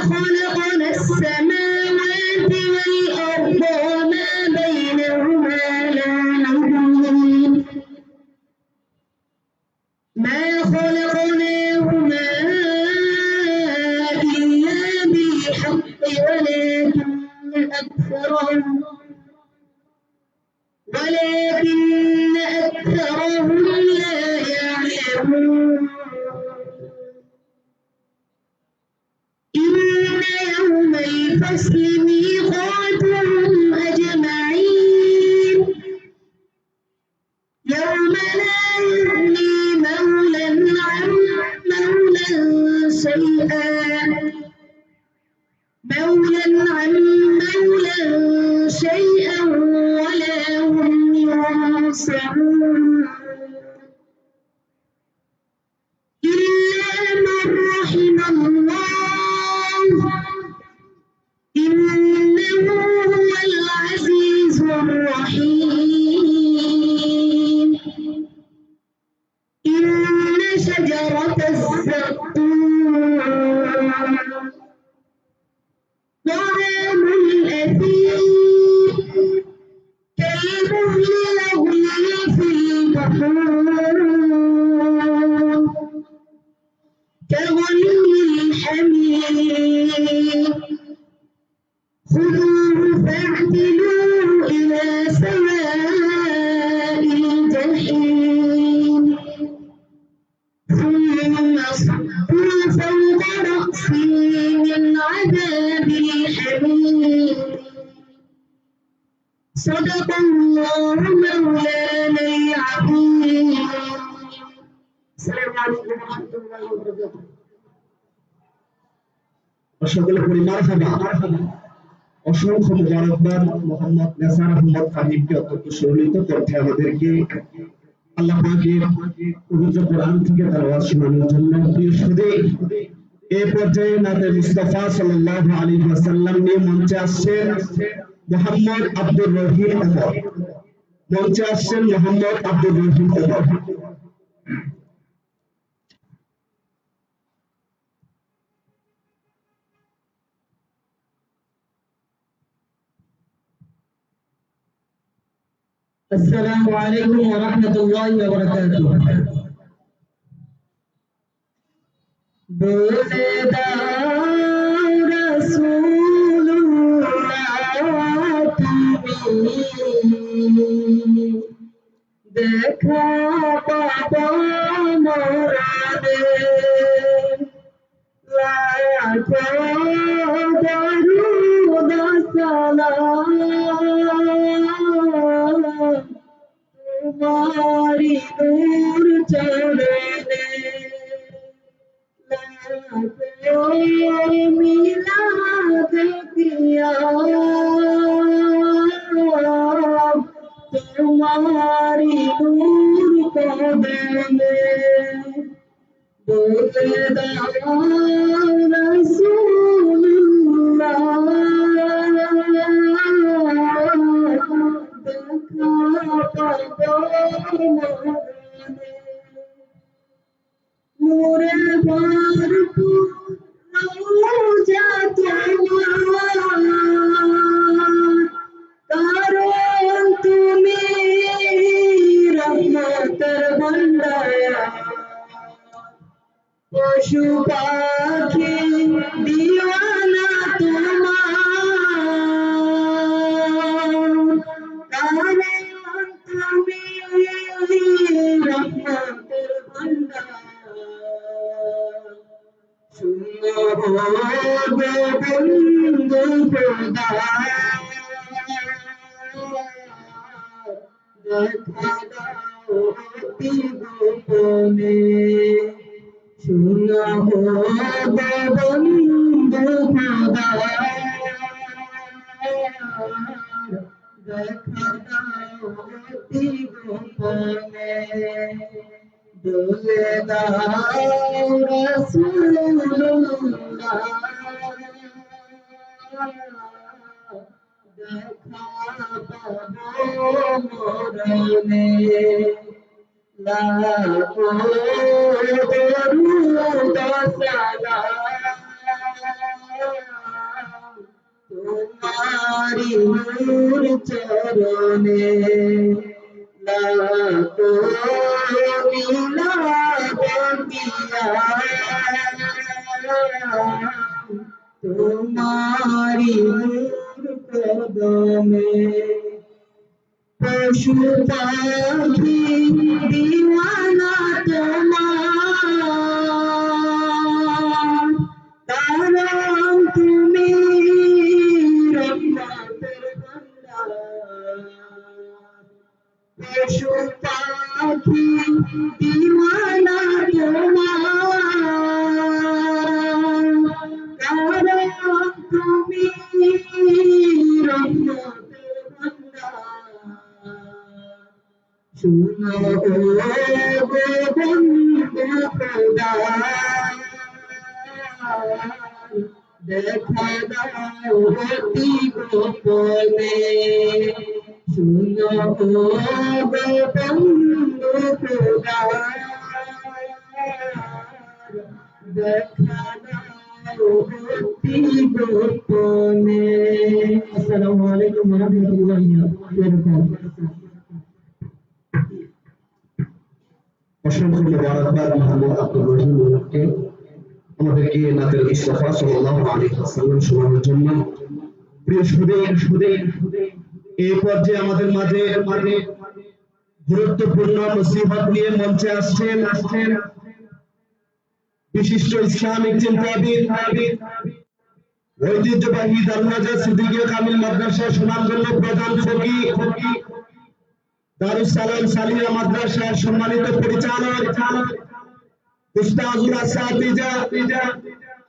خلقنا السماوات والأرض وما بينهما لاعبين ما خلقناهما إلا بالحق ولكن أكثرهم لا يعلمون إن يوم الفصل ميقاتهم أجمعين يوم لا يغني مولى عن مولى شيئا ولا هم ينصرون إلا من رحم الله إنه هو العزيز الرحيم إن شجرة الزقوم طعام الأثيم كالمهل يغلي في البحور كغلي الحميم خذوه فاعتلوه إلى سواء الجحيم ثم صبوا فوق رأسه من عذاب الحميم صدق الله مولانا العظيم السلام عليكم ورحمة الله وبركاته সকলে পড়ি মারহাবা অসংখ্য মুবারকবাদ মোহাম্মদ নাসার আহমদ ফাহিমকে অত্যন্ত সম্মানিত করতে আমাদেরকে আল্লাহ পাকের পবিত্র কোরআন থেকে তেলাওয়াত শোনানোর জন্য প্রিয় সুধী এই পর্যায়ে নাতে মুস্তাফা সাল্লাল্লাহু আলাইহি ওয়াসাল্লাম নিয়ে মঞ্চে আসছেন মোহাম্মদ আব্দুর রহিম ওমর মঞ্চে আসছেন মোহাম্মদ আব্দুর রহিম ওমর السلام عليكم ورحمة الله وبركاته بولدا رسول الله تمي দেখা পাবো মরণে লাখো দরুদ সালাম तुम्हारी नूर चढ़ने मिला दिया तुम्हारी नूर को देने নূরে ভরপুর রওজা তোমার কারণ তুমি রহমতের ভান্ডার পশু পাখি দিওয়ানা তোমার কারণ তুমি রহমতের ভান্ডার গোবিন্দ খোদা দেখা দাও অতি গোপনে শুনো গোবিন্দ খোদা দেখা দাও অতি গোপনে দোলে দাও রাসূলুল্লাহ দেখা পাবো মরণে লাখো দরুদ সালাম নূর চরণে লাখো মিলাবতিয়া তোমারি নূর কদমে পশু পাখি দিওয়ানা তোমার কারণ তুমি রহমতের ভান্ডার পশু পাখি দিওয়ানা তোমার কারণ তুমি রহমতের ভান্ডার শুনো গো বন্ধু খোদা দেখা দাও অতি গোপনে শুনো গো বন্ধু খোদা দেখা দাও অতি গোপনে। আসসালামু আলাইকুম ওয়া রাহমাতুল্লাহি ওয়া বারাকাতুহু। অসংখ্য মুবারকবাদ মোহাম্মদ আব্দুর রহিমকে আমাদেরকে নাতের ইসলাফা সাল্লাল্লাহু আলাইহি ওয়াসাল্লাম শোনানোর জন্য। প্রিয় সুধী, এই পর্যায়ে আমাদের মাঝে গুরুত্বপূর্ণ নসিহত নিয়ে মঞ্চে আসছেন বিশিষ্ট ইসলামিক চিন্তাবিদ, ঐতিহ্যবাহী দারুন্নাজাত সিদ্দিকিয়া কামিল মাদ্রাসা সুনামগঞ্জ প্রধান ফকিহ, দারুস সালাম সালিয়া মাদ্রাসার সম্মানিত পরিচালক উস্তাদুল আসাতিজা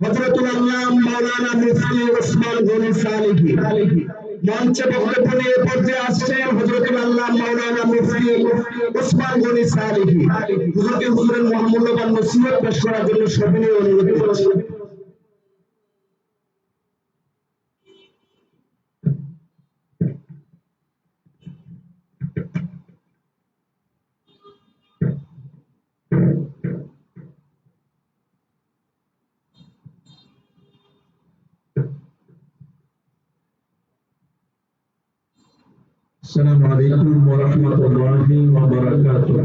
হযরতুল আল্লামা মাওলানা মুফতি ওসমান গনি সালিহি। মঞ্চে বক্তব্য নিয়ে পর্যায়ে আসছেন হযরতুল আল্লামা মাওলানা মুফতি ওসমান গনি সালিহি। হুজুরকে হুজুরের মহামূল্যবান নসিহত পেশ করার জন্য সবিনয় অনুরোধ করছি। السلام عليكم ورحمة الله وبركاته.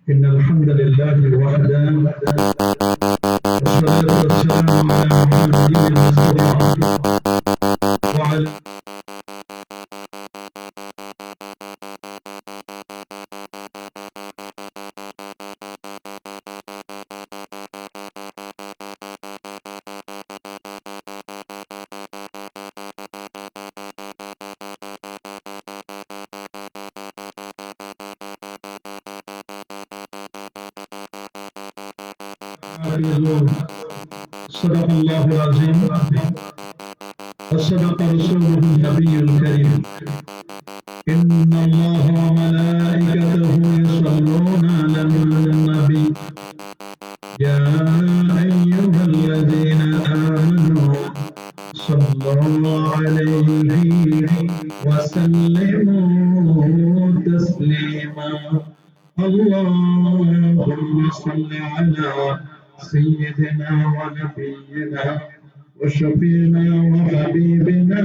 إن الحمد لله وحده والصلاة والسلام على محمد المصطفى وعلى صدق الله العظيم وصدق رسوله النبي الكريم. إن الله وملائكته يصلون على النبي يا أيها الذين آمنوا صلوا عليه وسلموا تسليما. اللهم صل على سيدنا ونبينا وشفينا وحبيبنا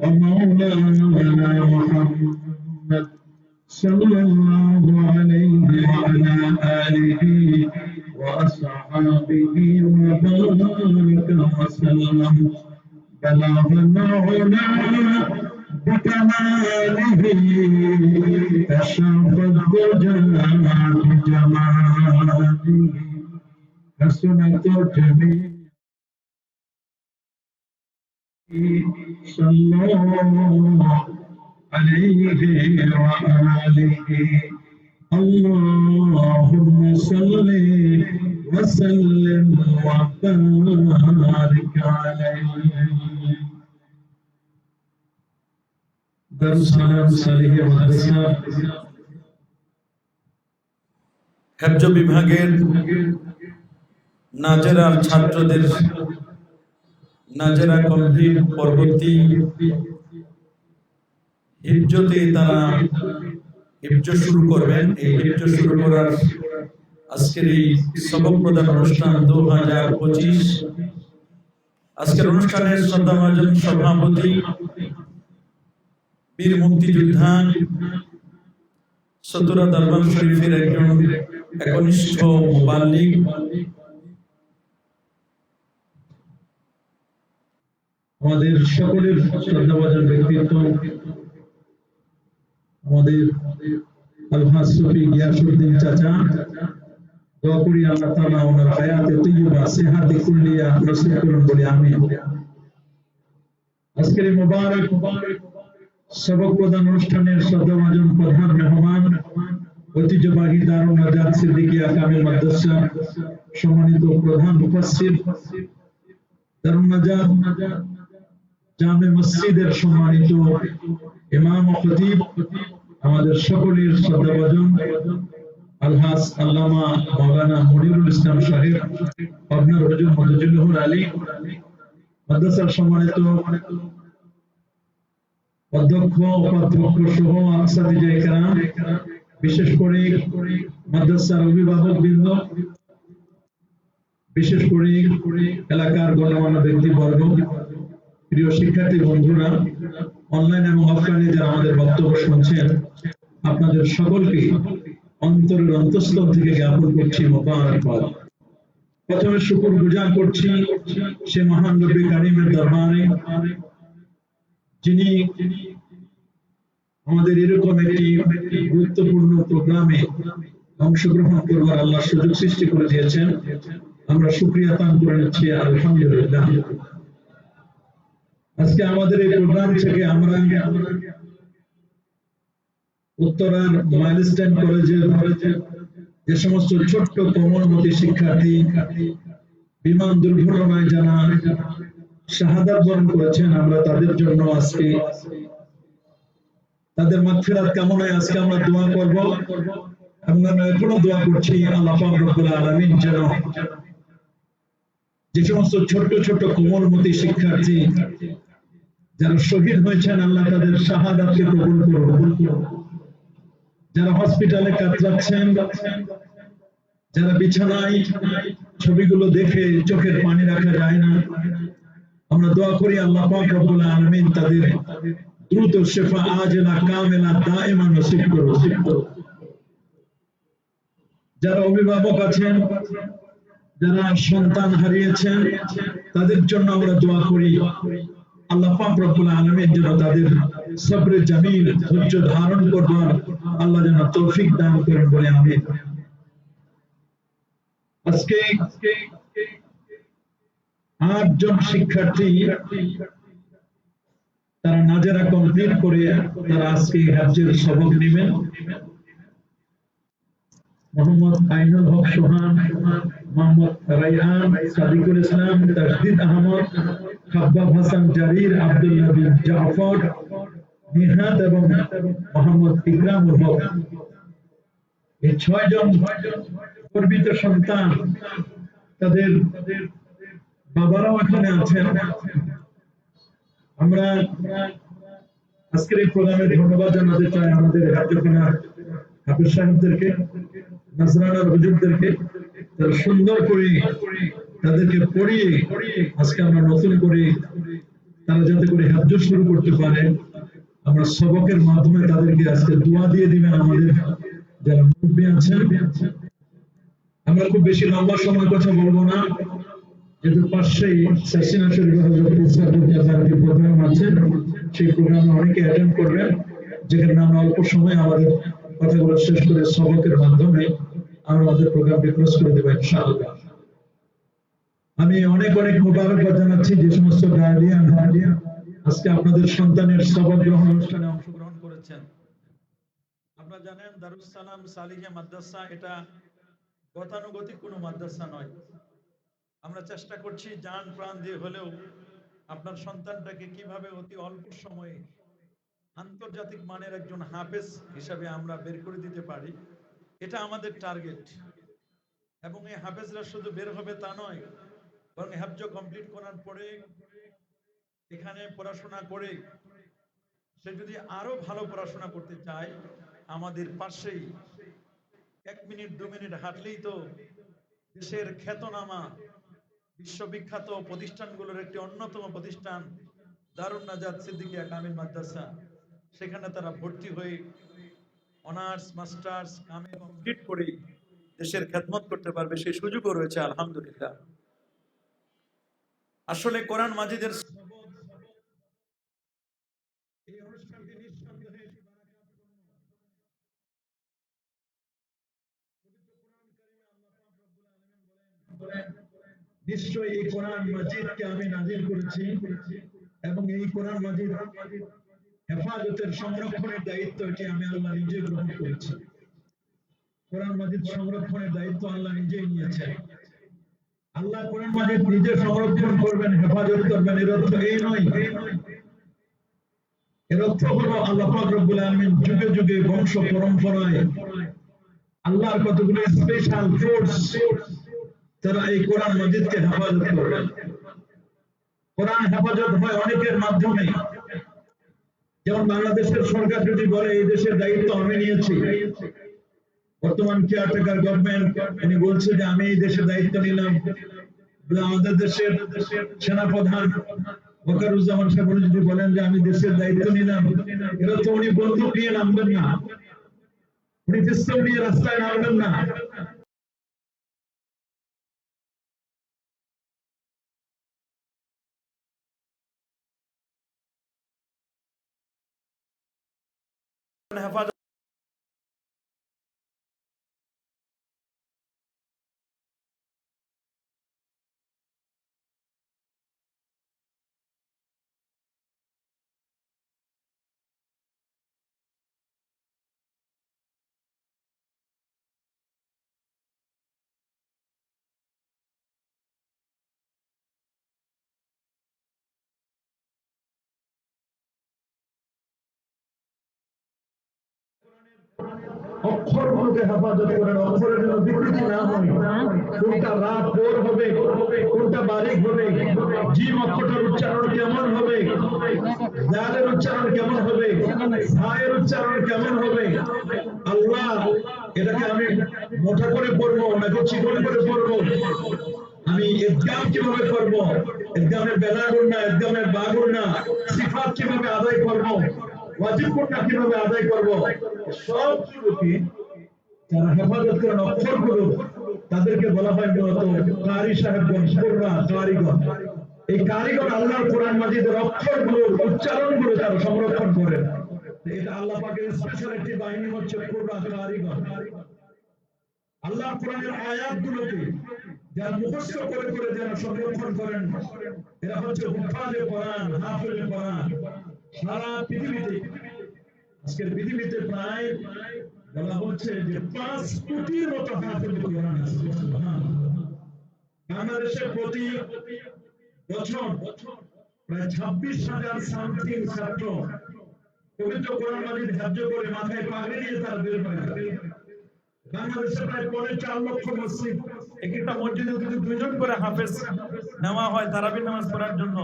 ومولانا محمد صلى الله عليه وعلى آله وأصحابه وبارك وسلم. بلغنا علا بكماله كشف الدجى بجماله حسنت الجميع صلى الله عليه وآله. اللهم صل وسلم وبارك عليه. দারুস সালাম সালিয়া মাদ্রাসা হেফজ বিভাগের নাজেরার ছাত্রদের নাজেরা কমপ্লিট পরবর্তী হিফজতে তারা হিফজ শুরু করবেন। এই হিফজ শুরু করার আজকের এই সবক প্রদান অনুষ্ঠান 2025 আজকের অনুষ্ঠানের শ্রদ্ধাভাজন সভাপতি বীর মুক্তিযোদ্ধা চতুরা দরবার শরীফের একজন একনিষ্ঠ মুবাল্লিগ, আমাদের সকলের শ্রদ্ধাভাজন ব্যক্তিত্ব আমাদের আলহাজ শফি গিয়াসউদ্দিন চাচা, দোয়া করি আল্লাহ তাআলা ওনার হায়াতে তৈয়বা সেহাতে কুল্লিয়া নসিব করুন বলে আমিন। আজকের এই মুবারক সবক প্রদান অনুষ্ঠানের শ্রদ্ধাভাজন প্রধান মেহমান, ঐতিহ্যবাহী দারুন নাজাত সিদ্দিকিয়া কামিল মাদ্রাসা সম্মানিত প্রধান মুফাসসির, দারুন নাজাত জামে মসজিদের সম্মানিত ইমাম ও খতিব, আমাদের সকলের শ্রদ্ধাভাজন আলহাজ আল্লামা মাওলানা মনিরুল ইসলাম সাহেব, পাবনার হুজুর মদজুল্লাহুল আলী, মাদ্রাসার সম্মানিত অধ্যক্ষ উপাধ্যক্ষ সহ আসাদিজে কেরাম, বিশেষ করে মাদ্রাসার অভিভাবক বৃন্দ, বিশেষ করে এলাকার গণ্যমান্য ব্যক্তিবর্গ, প্রিয় শিক্ষার্থী বন্ধুরা, অনলাইন এবং অফলাইনে যারা আমাদের বক্তব্য শুনছেন, আপনাদের সকলকে অন্তরের অন্তঃস্থল থেকে জ্ঞাপন করছি মোবারকবাদ। প্রথমে শুকর গুজার করছি সে মহান রব্বে কারিমের দরবারে, যিনি আমাদের এরকম একটি গুরুত্বপূর্ণ প্রোগ্রামে অংশগ্রহণ করবার আল্লাহ সুযোগ সৃষ্টি করে দিয়েছেন। আমরা শুকরিয়া তান করে নিচ্ছি আলহামদুলিল্লাহ। আজকে আমাদের এই প্রোগ্রাম থেকে আমরা উত্তরার মাইলস্টোন কলেজের যে সমস্ত ছোট্ট কোমলমতি শিক্ষার্থী বিমান দুর্ঘটনায় যারা শাহাদাত বরণ করেছেন, আমরা তাদের জন্য আজকে তাদের মাগফিরাত কামনায় আজকে আমরা দোয়া করব এবং আমরা এখনো দোয়া করছি আল্লাহ পাক রব্বুল আলামিন যেন যে সমস্ত ছোট্ট ছোট্ট কোমলমতি শিক্ষার্থী যারা শহীদ হয়েছেন, আল্লাহ তাদের শাহাদাতকে কবুল করুন। যারা হসপিটালে কাতরাচ্ছেন, যারা বিছানায়, ছবিগুলো দেখে চোখের পানি রাখা যায় না, আমরা দোয়া করি আল্লাহ পাক রব্বুল আলামিন তাদের দ্রুত শিফা আজলা কামেলা দায়েমা নসিব করুন। যারা অভিভাবক আছেন, যারা সন্তান হারিয়েছেন, তাদের জন্য আমরা দোয়া করি আল্লাহ পাক রব্বুল আলামিন যেন তাদের সবরে জামিল, ধৈর্য ধারণ করবার আল্লাহ যেন তৌফিক দান করেন বলে আমিন। আজকে 8 জন শিক্ষার্থী তারা নাজারা কমপ্লিট করে তারা আজকে হাফজের সবক নেবেন। মোহাম্মদ আইনুল হক সোহান, মোহাম্মদ রাইহান, সাদিকুল ইসলাম, তাসদিদ আহমদ, খাব্বাব হাসান জারির, আব্দুল্লাহ বিন জাফর, নিহাদ এবং মোহাম্মদ ইকরামুল হক। এই 6 জন গর্বিত সন্তান, তাদের বাবারাও এখানে আছেন। আমরা আজকের এই প্রোগ্রামে ধন্যবাদ জানাতে চাই আমাদের হাফেজখানার হাফেজ সাহেবদেরকে, নাজরানার হুজুরদেরকে, তারা সুন্দর করে তাদেরকে পড়িয়ে আজকে আমরা নতুন করে তারা যাতে করে হাফজ শুরু করতে পারে, আমরা সবকের মাধ্যমে তাদেরকে আজকে দোয়া দিয়ে দিবেন আমাদের যারা মুরব্বী আছেন। আমরা খুব বেশি লম্বা সময় কথা বলবো না, যেহেতু পাশেই সাসিনা শরীফ হযরত ইসলামের প্রোগ্রাম আছে, সেই প্রোগ্রামে অনেকে অ্যাটেন্ড করবেন, যেখানে আমরা অল্প সময় আমাদের কথাগুলো শেষ করে সবকের মাধ্যমে আমরা আমাদের প্রোগ্রামটি ক্লোজ করে দেবো ইনশাআল্লাহ। আমি অনেক অনেক মোবারকবাদ জানাচ্ছি যে সমস্ত গার্ডিয়ান আজকে আপনাদের সন্তানের সবক গ্রহণ অনুষ্ঠানে অংশগ্রহণ করেছেন। আপনারা জানেন দারুস সালাম সালিহা মাদ্রাসা এটা গতানুগতিক কোনো মাদ্রাসা নয়। আমরা চেষ্টা করছি জান প্রাণ দিয়ে হলেও আপনার সন্তানটাকে কিভাবে অতি অল্প সময়ে আন্তর্জাতিক মানের একজন হাফেজ হিসাবে আমরা বের করে দিতে পারি, এটা আমাদের টার্গেট। এবং এই হাফেজরা শুধু বের হবে তা নয়, বরং হাফজ কমপ্লিট করার পরে এখানে পড়াশোনা করে সে যদি আরো ভালো পড়াশোনা করতে চায়, আমাদের পাশেই 1 মিনিট 2 মিনিট হাঁটলেই তো দেশের খ্যাতনামা বিশ্ববিখ্যাত প্রতিষ্ঠানগুলোর একটি অন্যতম প্রতিষ্ঠান দারুন নাজাত সিদ্দিকিয়া কামিল মাদ্রাসা। সেখানে তারা ভর্তি হয়ে অনার্স মাস্টার্স কামিল কমপ্লিট করে দেশের খেদমত করতে পারবে, সেই সুযোগও রয়েছে আলহামদুলিল্লাহ। আসলে কোরআন মাজিদের এই অনুষ্ঠানটি নিঃসন্দেহে নিশ্চয়ই এই কোরআন মাজিদকে আমি নাজিল করেছি এবং এই কোরআন মাজিদ হেফাজতের সংরক্ষণের দায়িত্ব এটি আমি আল্লাহ নিজে গ্রহণ করেছি। কোরআন মাজিদ সংরক্ষণের দায়িত্ব আল্লাহ নিজেই নিয়েছেন। আল্লাহ কোরআন মাজিদ নিজে সংরক্ষণ করবেন, হেফাজত করবেন, এর অর্থ এই নয়। এর অর্থ হলো আল্লাহ পাক রব্বুল আলামিন যুগে যুগে বংশ পরম্পরায় আল্লাহর কতগুলো স্পেশাল ফোর্স তারা এই কোরআন মাজিদকে হেফাজত করবেন। কোরআন হেফাজত হয় অনেকের মাধ্যমে। যেমন বাংলাদেশের সরকার যদি বলে এই দেশের দায়িত্ব আমি নিয়েছি, বর্তমান কেয়ারটেকার গভর্নমেন্ট উনি বলছে যে আমি এই দেশের দায়িত্ব নিলাম, আমাদের দেশের সেনাপ্রধান ওয়াকারুজ্জামান সাহেব যদি বলেন যে আমি দেশের দায়িত্ব নিলাম, এটা তো উনি বন্দুক নিয়ে নামবেন না, উনি পিস্তল নিয়ে রাস্তায় নামবেন না। হেফাজত অক্ষরগুলোকে হেফাজত করেন, অক্ষরের জন্য বিকৃতি না হয়। কোনটা রাত ভোর হবে, কোনটা বারিক হবে, জিম অক্ষরটার উচ্চারণ কেমন হবে, জালের উচ্চারণ কেমন হবে, সায়ের উচ্চারণ কেমন হবে। আল্লাহ এটাকে আমি মোটা করে পড়বো নাকি চিকন করে পড়বো, আমি ইদগাম কিভাবে করব, ইদগামের বেলাগুন না, ইদগামের বাগুন না, সিফাত কিভাবে আদায় করব, ওয়াজিব কোনটা কিভাবে আদায় করব, সবগুলোকে যারা হেফাজত করেন অক্ষরগুলো তাদেরকে বলা হয় মূলত কারি সাহেবগণ, কুররা, কারিগণ। এই কারিগণ আল্লাহর কোরআন মাজিদের অক্ষরগুলোর উচ্চারণগুলো যারা সংরক্ষণ করেন, এটা আল্লাহ পাকের স্পেশাল একটি বাহিনী হচ্ছে কুররা, কারিগণ। আল্লাহ কোরআনের আয়াতগুলোকে যারা মুখস্থ করে করে যারা সংরক্ষণ করেন, এরা হচ্ছে হুফাজে কোরআন, হাফেজে কোরআন। সারা পৃথিবীতে, আজকের পৃথিবীতে প্রায় বলা হচ্ছে যে 5 কোটির মতো হাফেজ কোরআন আছে। বাংলাদেশে প্রতি বছর প্রায় 26,000 সামথিং ছাত্র পবিত্র কোরআন মাজিদ হেফজ করে মাথায় পাগড়ি নিয়ে তারা বের হয়। বাংলাদেশে প্রায় 4.5 লক্ষ মসজিদ, একটা মসজিদে যদি 2 জন করে হাফেজ নেওয়া হয় তারাবি নামাজ পড়ার জন্য,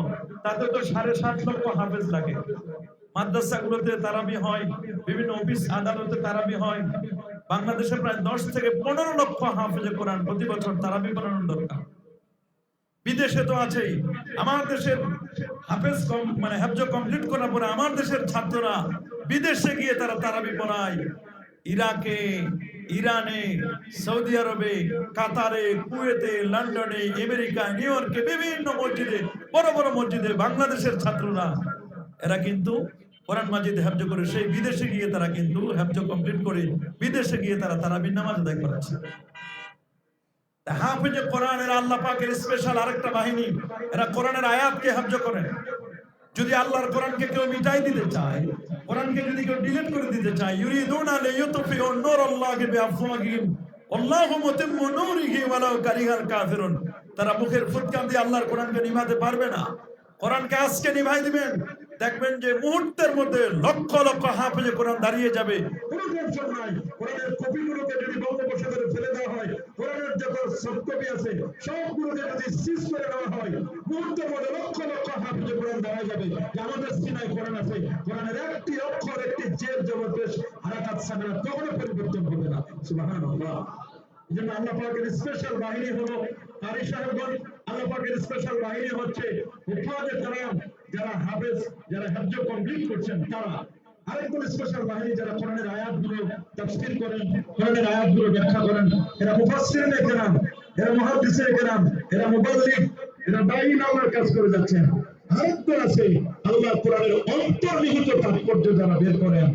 তাতে তো 7.5 লক্ষ হাফেজ লাগে। মাদ্রাসাগুলোতে তারাবি হয়, বিভিন্ন অফিস আদালতে তারাবি হয়। বাংলাদেশে প্রায় 10 থেকে 15 লক্ষ হাফেজে কোরআন প্রতি বছর তারাবি পড়ানোর দরকার। বিদেশে তো আছেই, আমার দেশের হাফেজ মানে হেফজ কমপ্লিট করার পরে আমার দেশের ছাত্ররা বিদেশে গিয়ে তারা তারাবি পড়ায়। ইরাকে, ইরানে, সৌদি আরবে, কাতারে, কুয়েতে, লন্ডনে, আমেরিকা, নিউ ইয়র্কে বিভিন্ন মসজিদে, বড় বড় মসজিদে বাংলাদেশের ছাত্ররা এরা কিন্তু কোরআন মাজিদ হেফজ করে সেই বিদেশে গিয়ে তারা কিন্তু হেফজ কমপ্লিট করে বিদেশে গিয়ে তারা তারাবির নামাজ আদায় করাচ্ছে। হাফেজে কোরআন এরা আল্লাহ পাকের স্পেশাল আরেকটা বাহিনী। এরা কোরআনের আয়াতকে হেফজ করে। যদি আল্লাহর কোরআনকে কেউ মিটাই দিতে চায়, কোরআনকে যদি কেউ ডিলিট করে দিতে চায়, ইউরিদুনা লিইউতফিউ নূরাল্লাহি বিআফওয়াহিহিম আল্লাহু মুতিম্মু নূরিহি ওয়ালাউ কারিহাল কাফিরুন। তারা মুখের ফুৎকার দিয়ে আল্লাহর কোরআনকে নিভাতে পারবে না। কোরআনকে আজকে নিভাই দিবেন, দেখবেন যে মুহূর্তের মধ্যে লক্ষ লক্ষ হাফেজে কোরআন দাঁড়িয়ে যাবে। কোনো টেনশন নাই। কোরআনের কপিগুলোকে যদি বঙ্গোপসাগরে ফেলে দেওয়া হয়, কোরআনের যত সফট কপি আছে সবগুলোকে যদি সিজ করে দেওয়া হয়, মুহূর্তের মধ্যে লক্ষ লক্ষ হাফেজে কোরআন দাঁড়ায় যাবে। আমাদের সিনায় কোরআন আছে, কোরআনের একটি অক্ষর, একটি জের, জবর, পেশ, হারাকাত, সাকিনা কখনো পরিবর্তন হবে না। সুবহানাল্লাহ। এজন্য আল্লাহ পাকের স্পেশাল বাহিনী হলো কারি সাহেবগণ। আল্লাহ পাকের স্পেশাল বাহিনী হচ্ছে হুফাজে কেরাম, যারা হাফেজ, যারা হজ্জ কমপ্লিট করছেন তারা। আরেকজন স্পেশাল বাহিনী যারা কোরআনের আয়াতগুলো তাফসীর করেন, কোরআনের আয়াতগুলো ব্যাখ্যা করেন, এরা মুফাসসিরিনে কেরাম, এরা মুহাদ্দিসিনে কেরাম, এরা মুবাল্লিগ, এরা দাঈন আল্লাহর কাজ করে যাচ্ছেন। আরেকজন আছে আল্লাহ কোরআনের অন্তর্নিহিত তাৎপর্য যারা বের করেন,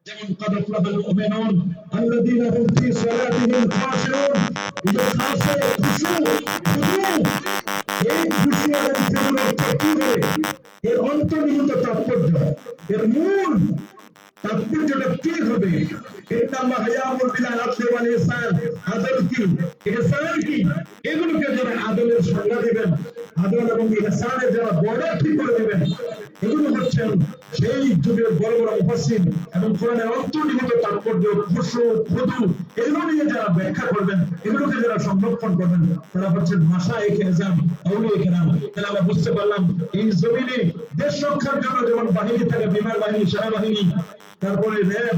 যেমন قد أفلح المؤمنون الذين هم في صلاتهم خاشعون। এই যে খাশে, খুশু, খুশু, এই খুশু এবং খুশুর অর্থ কি হবে? এর অন্তর্নিহিত তাৎপর্য, এর মূল তাৎপর্যটা কি হবে? ইন্নাল্লাহ ইয়ামুরু বিল আদলি ওয়াল ইহসান। আদল কি, ইহসান কি, এগুলোকে যারা আদলের সংজ্ঞা দিবেন, আদল এবং ইহসানের যারা বর্ডার ঠিক করে দিবেন, এগুলো হচ্ছেন সেই যুগের বড় বড় মুফাসসির এবং কোরআনের অন্তর্নিহিত তাৎপর্য, খুশু, খুদু, এগুলো নিয়ে যারা ব্যাখ্যা করবেন, এগুলোকে যারা সংরক্ষণ করবেন, তারা হচ্ছেন মাশায়েখ এজাম, আউলিয়া কেরাম। তাহলে আমরা বুঝতে পারলাম এই জমিনে দেশ রক্ষার জন্য যেমন বাহিনী থাকে, বিমান বাহিনী, সেনাবাহিনী, তারপরে র্যাব,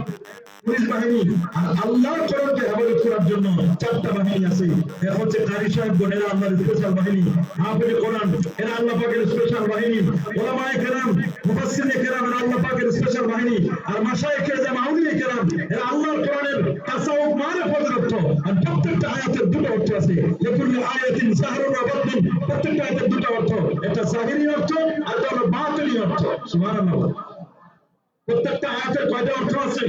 পুলিশ বাহিনী, আর আল্লাহর কোরআনকে হেফাজত করার জন্য 4টা বাহিনী আছে। এরা হচ্ছে কারি সাহেবগণ, এরা আল্লাহর স্পেশাল বাহিনী। হাফেজে কোরআন, এরা আল্লাহ পাকের স্পেশাল বাহিনী। উলামায়ে কেরাম, মুফাসসিরিনে কেরাম, এরা আল্লাহ পাকের স্পেশাল বাহিনী। আর মাশায়েখ এজাম, আউলিয়া কেরাম, এরা আল্লাহর কোরআনের তাসাউফ মারিফাতের অর্থ। আর প্রত্যেকটা আয়াতের দুটো অর্থ আছে। লিকুল্লি আয়াতিন যাহরুন ওয়া বাতিন। প্রত্যেকটা আয়াতের দুটো অর্থ, একটা যাহিরি অর্থ আর একটা হলো বাতিনি অর্থ। সুবহানাল্লাহ। প্রত্যেকটা আয়াতের কয়টা অর্থ আছে?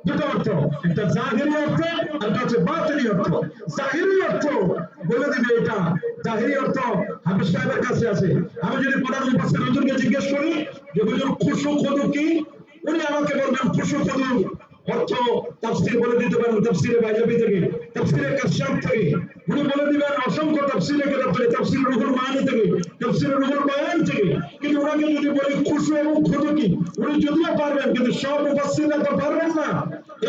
দুটো অর্থ, একটা জাহিরি অর্থ আর একটা হচ্ছে বাতিনি অর্থ। জাহিরি অর্থ বলে দিবে, এটা জাহিরি অর্থ হাফেজ সাহেবের কাছে আছে। আমি যদি কোরআন মুফাসসির হুজুরকে জিজ্ঞেস করি যে হুজুর খুশু খুদু কি, উনি আমাকে বলবেন খুশু খুদু অর্থ তাফসীর বলে দিতে পারেন, তাফসীরে বাইজাবি থেকে, তাফসীরে কাশফ থেকে। উনি বলে দিবেন অসংখ্য তাফসীরে কেতাব থেকে, তাফসীর রুহুল মাআনি থেকে, তাফসীর রুহুল বায়ান থেকে। কিন্তু ওনাকে যদি বলি খুশু এবং খুদু কি, উনি যদিও পারবেন কিন্তু সব মুফাসসিররা তো পারবেন না।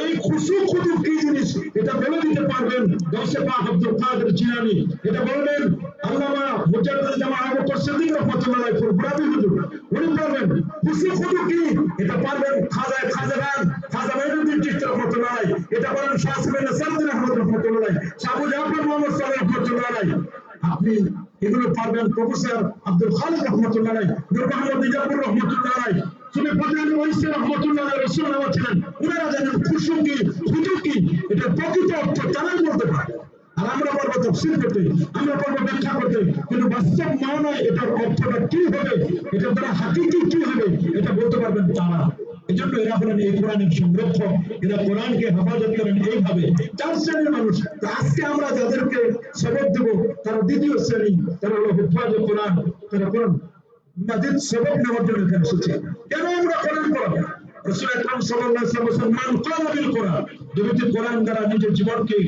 এই খুশু খুদু কি জিনিস এটা বলে দিতে পারবেন গাউসে পাক আব্দুল কাদের জিলানী, এটা বলবেন আল্লামা মুজাদ্দিদ জামা আবু বকর সিদ্দিক রাহমাতুল্লাহ আলাইহি ফুরফুরাবি হুজুর, উনি পারবেন। খুশু খুদু কি এটা পারবেন খাজা মাইনুদ্দিন চিশতি রাহমাতুল্লাহ আলাইহি, এটা পারেন শাহ সুলাইমান সাদী রাহমাতুল্লাহ আলাইহি, শাহ আবু জাফর মুহাম্মদ সাল্লাল্লাহু রাহমাতুল্লাহ আলাইহি। আপনি এগুলো পারবেন প্রফেসর আব্দুল খালিক রাহমাতুল্লাহ আলাইহি, নূর মোহাম্মদ নিজামুর রাহমাতুল্লাহ আলাইহি, সুফি ফজলুল ওয়াইসি রাহমাতুল্লাহ আলাইহি, রাসূল নামা ছিলেন। ওনারা জানেন খুশু কি, খুদু কি, এটা প্রকৃত অর্থ তারাই বলতে পারে। আর আমরা পারবো তাফসীর করতে, আমরা পারবো ব্যাখ্যা করতে, কিন্তু বাস্তব মানায় এটার অর্থটা কি হবে, এটা দ্বারা হাকিকি কি হবে, এটা বলতে পারবেন তারা। এজন্য এরা হলেন এই কোরআনের সংরক্ষক, এরা কোরআনকে হেফাজত করেন এইভাবে। 4 শ্রেণীর মানুষ। তো আজকে আমরা যাদেরকে সবক দেব তারা দ্বিতীয় শ্রেণী, তারা হলো হুফাজে কোরআন। তারা কোরআন মাজিদ সবক নেওয়ার জন্য এখানে এসেছে। কেন আমরা কোরআন পড়াবো? রাসূল আকরাম সাল্লাল্লাহু আলাইহি ওয়াসাল্লাম মান ক্বালা বিল কোরআন, যে ব্যক্তি কোরআন দ্বারা নিজের জীবনকে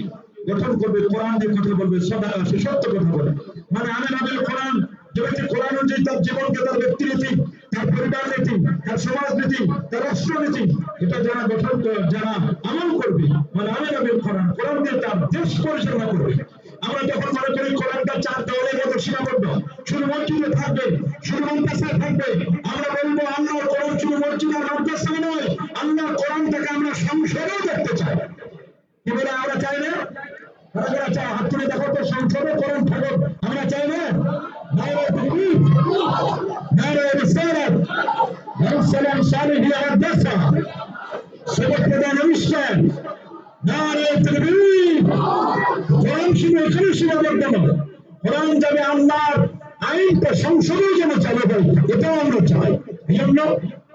গঠন করবে, কোরআন দিয়ে কথা বলবে, সাদাকা, সে সত্য কথা বলে। মানে আমিনা বিল কোরআন, যে ব্যক্তি কোরআন অনুযায়ী তার জীবনকে, তার ব্যক্তিনীতি, তার পরিবার নীতি, তার সমাজ নীতি, তার রাষ্ট্রনীতি, এটা যারা গঠন করে, যারা আমল করবে, মানে আমিনা বিল কোরআন, কোরআন দিয়ে তার দেশ পরিচালনা করবে। আমরা যখন মনে করি কোরআনটা 4 দেওয়ালের মতো সীমাবদ্ধ, শুধু মসজিদে থাকবে, শুধু মাদ্রাসায় থাকবে, আমরা বলবো আল্লাহর কোরআন শুধু মসজিদ আর মাদ্রাসায় নয়, আল্লাহর কোরআনটাকে আমরা সংসদেও দেখতে চাই। কি বলে আমরা চাই না? আমরা চাই, হাত তুলে দেখো তো, সংসদে কোরআন থাকুক, আমরা চাই না? নারায়ে তাকবীর, নারায়ে রিসালাত, সালাম সালিহিয়া মাদ্রাসা, সবক প্রদান অনুষ্ঠান, নারায়ে তাকবীর। কোরআন শুধু এখানে সীমাবদ্ধ নয়, কোরআন যাবে আল্লাহর আইনটা সংসদেও যেন চালু হয়, এটাও আমরা চাই। এই জন্য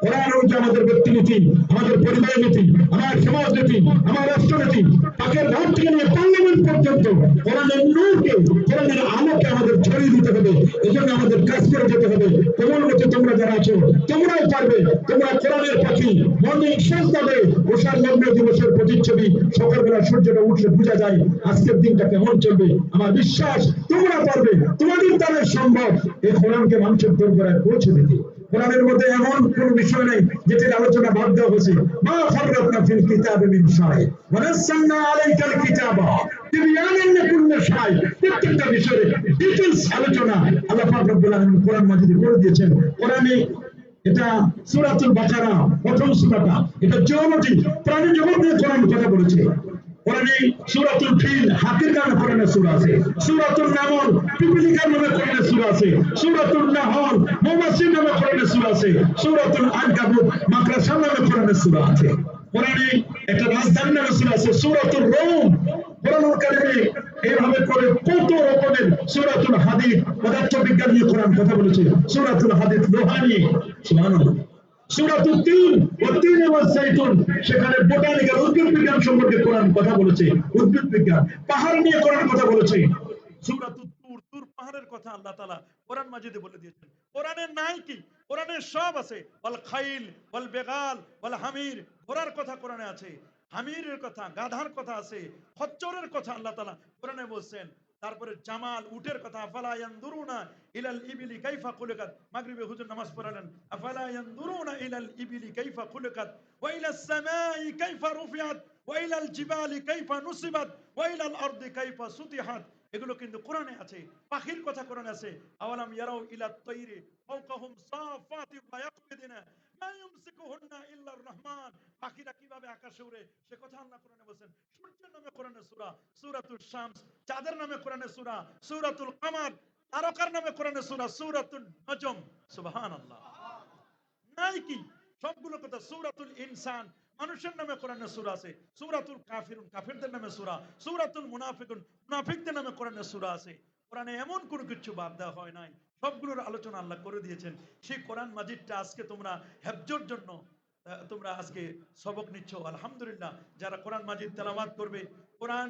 কোরআন হচ্ছে আমাদের ব্যক্তিনীতি, আমাদের পরিবার নীতি, আমার সমাজ নীতি, আমার রাষ্ট্রনীতি, পাকের ঘর থেকে নিয়ে পার্লামেন্ট পর্যন্ত কোরআনের নূরকে, কোরআনের আলোকে আমাদের ছড়িয়ে দিতে হবে। এই জন্য আমাদের কাজ করে যেতে হবে। তোমার মধ্যে তোমরা যারা আছো তোমরাও পারবে। তোমরা কোরআনের পাখি, মর্নিং সন্ধ্যাবে ওষার লগ্ন দিবসের প্রতিচ্ছবি, সকালবেলা সূর্যটা উঠলে বোঝা যায় আজকের দিনটা কেমন চলবে। আমার বিশ্বাস তোমরা পারবে, তোমাদের দ্বারা সম্ভব এই কোরআনকে মানুষের দরবারে পৌঁছে দিতে। কোরআনের মধ্যে এমন কোন বিষয় নেই যেটির আলোচনা বাদ দেওয়া হয়েছে। মা ফাররাতনা ফিল কিতাবি মিন শাই ওয়া নাযালনা আলাইকাল কিতাবা তিবয়ানান লিকুল্লি শাই। প্রত্যেকটা বিষয়ে ডিটেইলস আলোচনা আল্লাহ পাক রব্বুল আলামিন কোরআন মাজিদে করে দিয়েছেন। কোরআনে এটা সূরাতুল বাকারা প্রথম সূরাটা, এটা জিওলজি, প্রাণী জগৎ নিয়ে কোরআন কথা বলেছে। কোরআনে সূরাতুল ফিল হাতির নামে কোরআনে সূরা আছে, সূরাতুল নামল পিপলিকার নামে কোরআনে সূরা আছে, সূরাতুল নাহল মৌমাছির নামে কোরআনে সূরা আছে, সূরাতুল আনকাবুত মাকড়সার নামে কোরআনে সূরা আছে। কোরআনে একটা রাজধানীর নামে সূরা আছে সূরাতুল রুম। কোরআনুল কারীমে এইভাবে করে কত রকমের সূরাতুল হাদীদ পদার্থবিজ্ঞান নিয়ে কোরআন কথা বলেছে, সূরাতুল হাদীদ লোহা নিয়ে, সুবহানাল্লাহ। সূরাতুত তিন ওয়া তিন ওয়াজ যাইতুন সেখানে বোটানিক্যাল উদ্ভিদ বিজ্ঞান সম্পর্কে কোরআন কথা বলেছে, উদ্ভিদ বিজ্ঞান। পাহাড় নিয়ে কোরআন কথা বলেছে, সূরাতুত তুর, তুর পাহাড়ের কথা আল্লাহ তাআলা কোরআন মাজিদে বলে দিয়েছেন। কোরআনে নাই কি? কোরআনে সব আছে। ওয়াল খাইল ওয়াল বেগাল ওয়াল হামির, ঘোড়ার কথা কোরআনে আছে, হামিরের কথা, গাধার কথা আছে, খচ্চরের কথা আল্লাহ তাআলা কোরআনে বলছেন। তারপরে জামাল, উটের কথা, আফালা ইয়ানদুরুনা ইলাল ইবিলি কাইফা খুলিকাত, মাগরিবে হুজুর নামাজ পড়ালেন, আফালা ইয়ানদুরুনা ইলাল ইবিলি কাইফা খুলিকাত ওয়া ইলাস সামাই কাইফা রুফিআত ওয়া ইলাল জিবালি কাইফা নুসিবাত ওয়া ইলাল আরদি কাইফা সুতিহাত। এগুলো কিন্তু কোরআনে আছে। পাখির কথা কোরআনে আছে, আওয়ালাম ইয়ারাউ ইলাত তাইরি ফাওকাহুম সাফাতি ওয়া ইয়াকবিদিনা মা ইউমসিকুহুন্না ইল্লার রহমান। পাখিরা কিভাবে আকাশে উড়ে সে কথা আল্লাহ কোরআনে বলেন। সূর্যের নামে কোরআনে সূরা, সূরাতুল শামস। চাঁদের নামে কোরআনে সূরা, সূরাতুল কমার। তারকার নামে কোরআনে সূরা, সূরাতুন নজম। সুবহানাল্লাহ। নাই কি? সবগুলো কথা। সূরাতুল ইনসান, মানুষের নামে কোরআনে সূরা আছে, সূরাতুল কাফিরুন, কাফিরদের নামে সূরা, সূরাতুল মুনাফিকুন, মুনাফিকদের নামে কোরআনে সূরা আছে। কোরআনে এমন কোনো কিছু বাদ দেওয়া হয় নাই, সবগুলোর আলোচনা আল্লাহ করে দিয়েছেন। সেই কোরআন মাজিদটা আজকে তোমরা হেফজের জন্য তোমরা আজকে সবক নিচ্ছ, আলহামদুলিল্লাহ। যারা কোরআন মাজিদ তেলাওয়াত করবে, কোরআন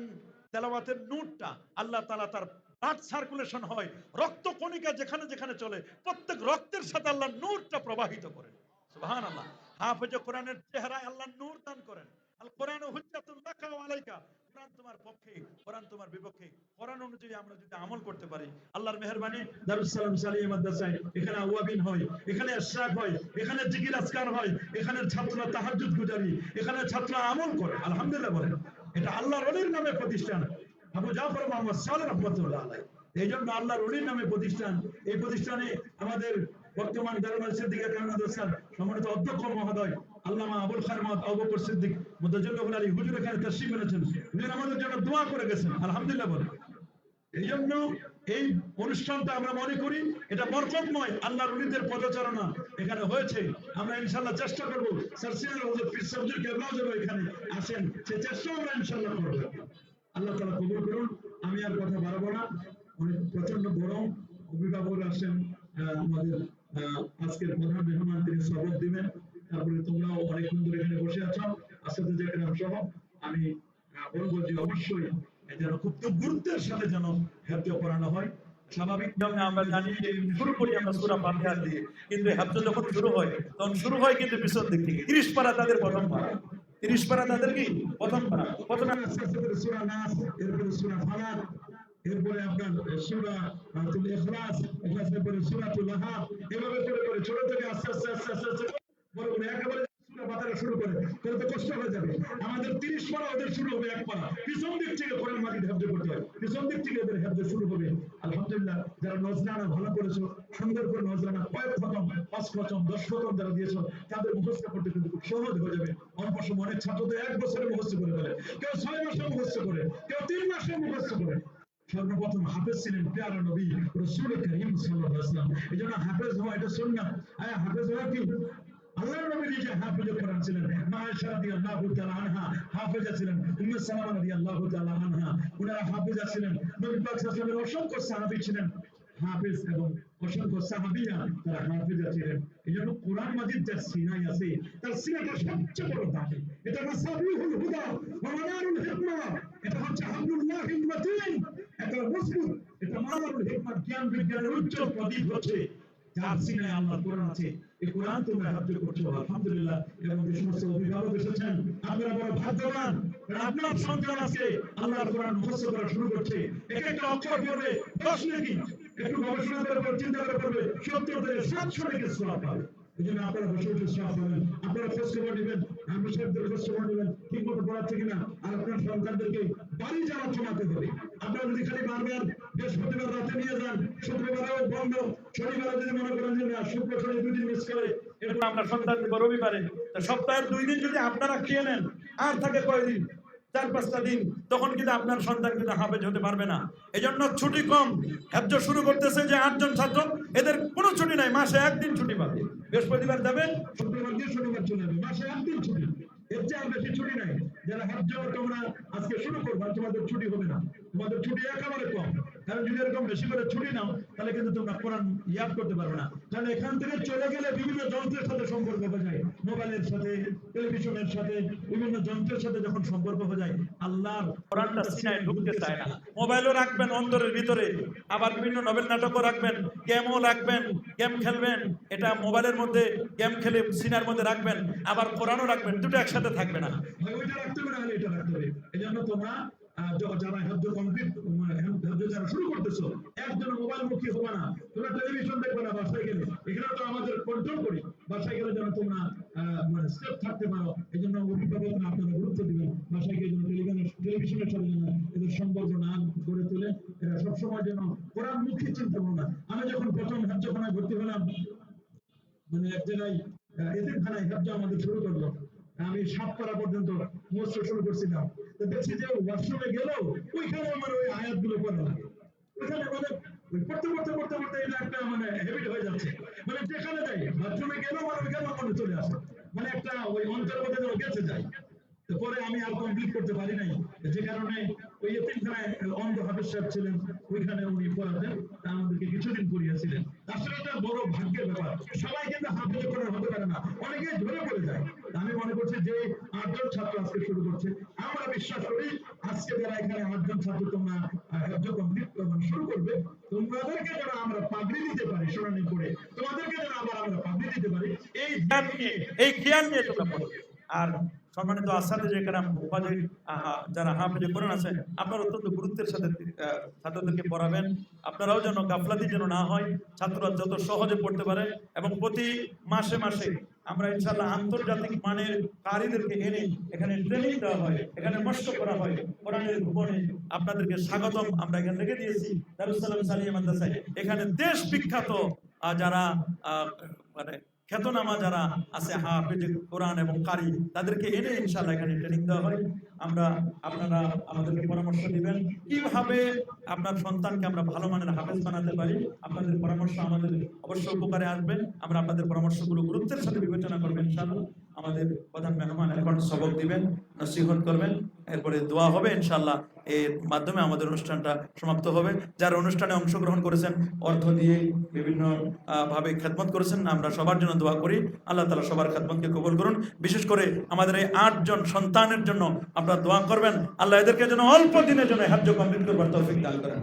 তেলাওয়াতের নূরটা আল্লাহ তাআলা তার ব্লাড সার্কুলেশন হয়, রক্ত কণিকা যেখানে যেখানে চলে প্রত্যেক রক্তের সাথে আল্লাহ নূরটা প্রবাহিত করেন। সুবহানাল্লাহ। হাফেজ কোরআনের চেহারায় আল্লাহ নূর দান করেন। আল কোরআন হুজ্জাতুল লাকা ওয়া আলাইকা, কোরআন তোমার পক্ষে, কোরআন তোমার বিপক্ষে। কোরআন অনুযায়ী আমরা যদি আমল করতে পারি, আল্লাহর মেহেরবানি। দারুস সালাম সালিয়া মাদ্রাসায় এখানে আওয়াবিন হয়, এখানে ইশরাক হয়, এখানে জিকির আজকার হয়, এখানে ছাত্ররা তাহাজ্জুদ গুজারি, এখানে ছাত্ররা আমল করে, আলহামদুলিল্লাহ বলেন। এটা আল্লাহর ওলির নামে প্রতিষ্ঠান, আবু জাফর মুহাম্মদ সালেহ রাহমাতুল্লাহ আলাইহি। এই জন্য আল্লাহর ওলির নামে প্রতিষ্ঠান। এই প্রতিষ্ঠানে আমাদের বর্তমান দারুল সিদ্দিক কামিল মাদ্রাসার সম্মানিত অধ্যক্ষ মহোদয় আল্লামা আবুল খায়ের মাহমুদ আবু বকর সিদ্দিক মুতাজাল্লিহুল আলী হুজুর এখানে তাশরীফ এনেছেন, উনি আমাদের জন্য দোয়া করে গেছেন, আলহামদুলিল্লাহ বলেন। এই জন্য এই অনুষ্ঠানটা আমরা মনে করি এটা বরকতময়, আল্লাহর ওলিদের পদচারণা এখানে হয়েছে। আমরা ইনশাআল্লাহ চেষ্টা করব স্যার সিনিয়র হুজুর পীর সাহেব কেবলাও যেন এখানে আসেন, সেই চেষ্টা আমরা ইনশাআল্লাহ করব। আল্লাহ তাআলা কবুল করুন। আমি আর কথা বাড়াবো না, অনেক প্রচন্ড গরম। অভিভাবক আসেন, আমাদের আজকের প্রধান মেহমান তিনি সবক দিবেন। তারপরে তোমরাও অনেকক্ষণ ধরে এখানে বসে আছো, আসাদে জাকিরাম সহ। আমি বলবো যে অবশ্যই যেন খুব গুরুত্বের সাথে যেন হেফজ পড়ানো হয়। স্বাভাবিক যেমন আমরা জানি যে শুরু করি আমরা সূরা ফাতিহা দিয়ে, কিন্তু হেফজ যখন শুরু হয় তখন শুরু হয় কিন্তু পিছন দিক থেকে। 30 পারা তাদের প্রথম পারা, 30 পারা তাদের কি প্রথম পারা। প্রথমে সূরা নাস, এরপরে সূরা ফালাক, এরপরে আপনার সূরা ইখলাস, ইখলাসের পরে সূরাতুল লাহাব, এভাবে করে ছোট থেকে আস্তে আস্তে আস্তে আস্তে আস্তে বড় করে একেবারে সূরা বাকারা শুরু করে তাহলে তো কষ্ট হয়ে যাবে। আমাদের 30 পারা, ওদের শুরু হবে 1 পারা। পিছন দিক থেকে কোরআন মাজিদ হেফজ করতে হয়, পিছন দিক থেকে ওদের হেফজ শুরু হবে। আলহামদুলিল্লাহ, যারা নজরানা ভালো করেছো, সুন্দর করে নজরানা কয়েক খতম, 5 খতম, 10 খতম যারা দিয়েছো, তাদের মুখস্থ করতে কিন্তু খুব সহজ হয়ে যাবে। অল্প সময় অনেক ছাত্র তো 1 বছরে মুখস্থ করে ফেলে, কেউ 6 মাসে মুখস্থ করে, কেউ 3 মাসে মুখস্থ করে। সর্বপ্রথম হাফেজ ছিলেন প্যারা নবী রাসূল করিম সাল্লাল্লাহু আলাইহি ওয়াসাল্লাম। এজন্য হাফেজ হওয়া এটা সুন্নাত। হাফেজ হওয়া কি? আল্লাহর নবী নিজে হাফেজ কোরআন ছিলেন। মা আয়েশা রাদিয়াল্লাহু তাআলা আনহা হাফেজা ছিলেন, উম্মে সালামা রাদিয়াল্লাহু তাআলা আনহা ওনারা হাফেজা ছিলেন। নবী পাক সাল্লাল্লাহু আলাইহি ওয়াসাল্লামের অসংখ্য সাহাবী ছিলেন হাফেজ, এবং অসংখ্য সাহাবিয়া তারা হাফেজা ছিলেন। এজন্য কোরআন মাজিদ যার সিনায় আছে, তার সিনাটা সবচেয়ে বড় দামি। এটা মাসাবিহুল হুদা ওয়া মানারুল হিকমা, এটা হচ্ছে হাবলুল্লাহিল মাতিন, এটা মজবুত, এটা মানারুল হিকমা, জ্ঞান বিজ্ঞানের উজ্জ্বল প্রদীপ হচ্ছে যার সিনায় আল্লাহর কোরআন আছে। এই কোরআন তোমরা হেফজ করছো, আলহামদুলিল্লাহ। এবং যে সমস্ত অভিভাবক এসেছেন, আপনারা বড় ভাগ্যবান, আপনার সন্তান আজকে আল্লাহর কোরআন মুখস্থ করা শুরু করছে। এক একটা অক্ষর পড়বে 10 নেকি, একটু গবেষণা করে চিন্তা করে 70 থেকে 700 নেকি সওয়াব পাবে। এই জন্য আপনারা বসে বসে সওয়াব পাবেন। আপনারা খোঁজ খবর নেবেন, আমি সাহেবদের খোঁজ খবর নেবেন ঠিক মতো পড়াচ্ছে কিনা। আর আপনার সন্তানদেরকে বাড়ি যাওয়া শোনাতে হবে। আপনারা যদি খালি বারবার বৃহস্পতিবার রাতে নিয়ে যান, শুক্রবারেও বন্ধ, শনিবারে যদি মনে করেন যে না শুক্র শনি 2 দিন মিস করে, এরপর আমরা সন্তান দেব রবিবারে, সপ্তাহের 2 দিন যদি আপনারা খেয়ে নেন, আর থাকে কয়দিন? 4-5টা দিন, তখন কিন্তু আপনার সন্তান কিন্তু হাফেজ হতে পারবে না। এজন্য ছুটি কম। হেফজ শুরু করতেছে যে 8 জন ছাত্র, এদের কোনো ছুটি নাই, মাসে একদিন ছুটি পাবে। বৃহস্পতিবার যাবেন, শুক্রবার দিয়ে শনিবার চলে যাবে, মাসে একদিন ছুটি। এর চেয়ে আর বেশি ছুটি নাই। যারা হেফজ তোমরা আজকে শুরু করবা, তোমাদের ছুটি হবে না, তোমাদের ছুটি একেবারে কম। কারণ যদি এরকম বেশি করে ছুটি নাও, তাহলে কিন্তু তোমরা কোরআন ইয়াদ করতে পারবে না। কারণ এখান থেকে চলে গেলে বিভিন্ন যন্ত্রের সাথে সম্পর্ক হয়ে যায়, মোবাইলের সাথে, টেলিভিশনের সাথে, বিভিন্ন যন্ত্রের সাথে যখন সম্পর্ক হয়ে যায়, আল্লাহর কোরআনটা সিনায় ঢুকতে চায় না। মোবাইলও রাখবেন অন্তরের ভিতরে, আবার বিভিন্ন নভেল নাটকও রাখবেন, গেমও রাখবেন, গেম খেলবেন, এটা মোবাইলের মধ্যে গেম খেলে সিনার মধ্যে রাখবেন, আবার কোরআনও রাখবেন, দুটো একসাথে থাকবে না। ওইটা রাখতে হবে, না এটা রাখতে হবে। এই জন্য তোমরা যারা হেফজ কমপ্লিট, মানে হেফজ যারা শুরু করতেছো, একজন মোবাইল মুখী হবে না, তোমরা টেলিভিশন দেখবে না বাসায় গেলে। এখানে তো আমাদের কন্ট্রোল করি, বাসায় গেলে যেন তোমরা মানে সেফ থাকতে পারো। এই জন্য অভিভাবকরা আপনারা গুরুত্ব দিবেন, বাসায় গিয়ে যেন টেলিভিশনের সাথে যেন এদের সম্পর্ক না গড়ে তোলে। এরা সবসময় যেন কোরআন মুখী চিন্তা ভাবনা। আমি যখন প্রথম হেফজখানায় ভর্তি হলাম, মানে এক জায়গায় এতিমখানায় হেফজ আমাদের শুরু করলো, আমি 7 পারা পর্যন্ত মুখস্থ শুরু করছিলাম। তো দেখছি যে ওয়াশরুমে গেলেও ওইখানে আমার ওই আয়াতগুলো পড়া লাগে, ওইখানে মানে পড়তে পড়তে পড়তে পড়তে এটা একটা মানে হ্যাবিট হয়ে যাচ্ছে। মানে যেখানে যাই বাথরুমে গেলেও মানে ওইখানে মনে চলে আসে, মানে একটা ওই অন্তর মধ্যে যেন গেছে যায়। তো পরে আমি আর কমপ্লিট করতে পারি নাই, যে কারণে ওই এতিমখানায় অন্ধ হাফেজ সাহেব ছিলেন, ওইখানে উনি পড়াতেন, আমাদেরকে কিছুদিন পড়িয়েছিলেন। আসলে একটা বড় ভাগ্যের ব্যাপার, সবাই কিন্তু হাফেজ কোরআন হতে পারে না, অনেকেই ধরে পড়ে যায়। আমি মনে করছি যে 8 জন ছাত্র আজকে শুরু করছে, আমরা বিশ্বাস করি আজকে যারা এখানে 8 জন ছাত্র তোমরা হেফজ কমপ্লিট শুরু করবে, তোমাদেরকে যেন আমরা পাগড়ি দিতে পারি শুনানি করে, তোমাদেরকে যেন আবার আমরা পাগড়ি দিতে পারি, এই জ্ঞান নিয়ে, এই জ্ঞান নিয়ে তোমরা পড়ো। আর সম্মানিত আসাতে যে কেরাম যারা হাফেজে কোরআন আছে, আপনারা অত্যন্ত গুরুত্বের সাথে ছাত্রদেরকে পড়াবেন। আপনারাও যেন গাফলাতি যেন না হয়, ছাত্ররা যত সহজে পড়তে পারে। এবং প্রতি মাসে মাসে আমরা ইনশাআল্লাহ আন্তর্জাতিক মানের কারিদেরকে এনে এখানে ট্রেনিং দেওয়া হয়, এখানে মস্ত করা হয় কোরআনের ভুবনে। আপনাদেরকে স্বাগতম আমরা এখানে রেখে দিয়েছি দারুস সালাম সালিয়া মাদ্রাসায়। এখানে দেশ বিখ্যাত যারা মানে খ্যাতনামা যারা আছে হাফেজ কোরআন এবং কারি, তাদেরকে এনে ইনশাআল্লাহ এখানে ট্রেনিং দেওয়া হয়। আপনারা আমাদেরকে পরামর্শ দিবেন কিভাবে আপনার সন্তানকে আমরা ভালো মানের হাফেজ বানাতে পারি। আপনাদের পরামর্শ আমাদের অবশ্যই উপকারে আসবে। আমরা আপনাদের পরামর্শগুলো গুরুত্বের সাথে বিবেচনা করবেন ইনশাআল্লাহ। আমাদের প্রধান মেহমান এখন সবক দিবেন, নসিহত করবেন, এরপরে দোয়া হবে ইনশাআল্লাহ। এর মাধ্যমে আমাদের অনুষ্ঠানটা সমাপ্ত হবে। যারা অনুষ্ঠানে অংশগ্রহণ করেছেন, অর্থ দিয়ে বিভিন্ন ভাবে খেদমত করেছেন, আমরা সবার জন্য দোয়া করি। আল্লাহ তাআলা সবার খেদমতকে কবুল করুন। বিশেষ করে আমাদের এই 8 জন সন্তানের জন্য আপনারা দোয়া করবেন, আল্লাহ এদেরকে যেন অল্প দিনের জন্য হেফজ কমপ্লিট করবার তৌফিক দান করেন।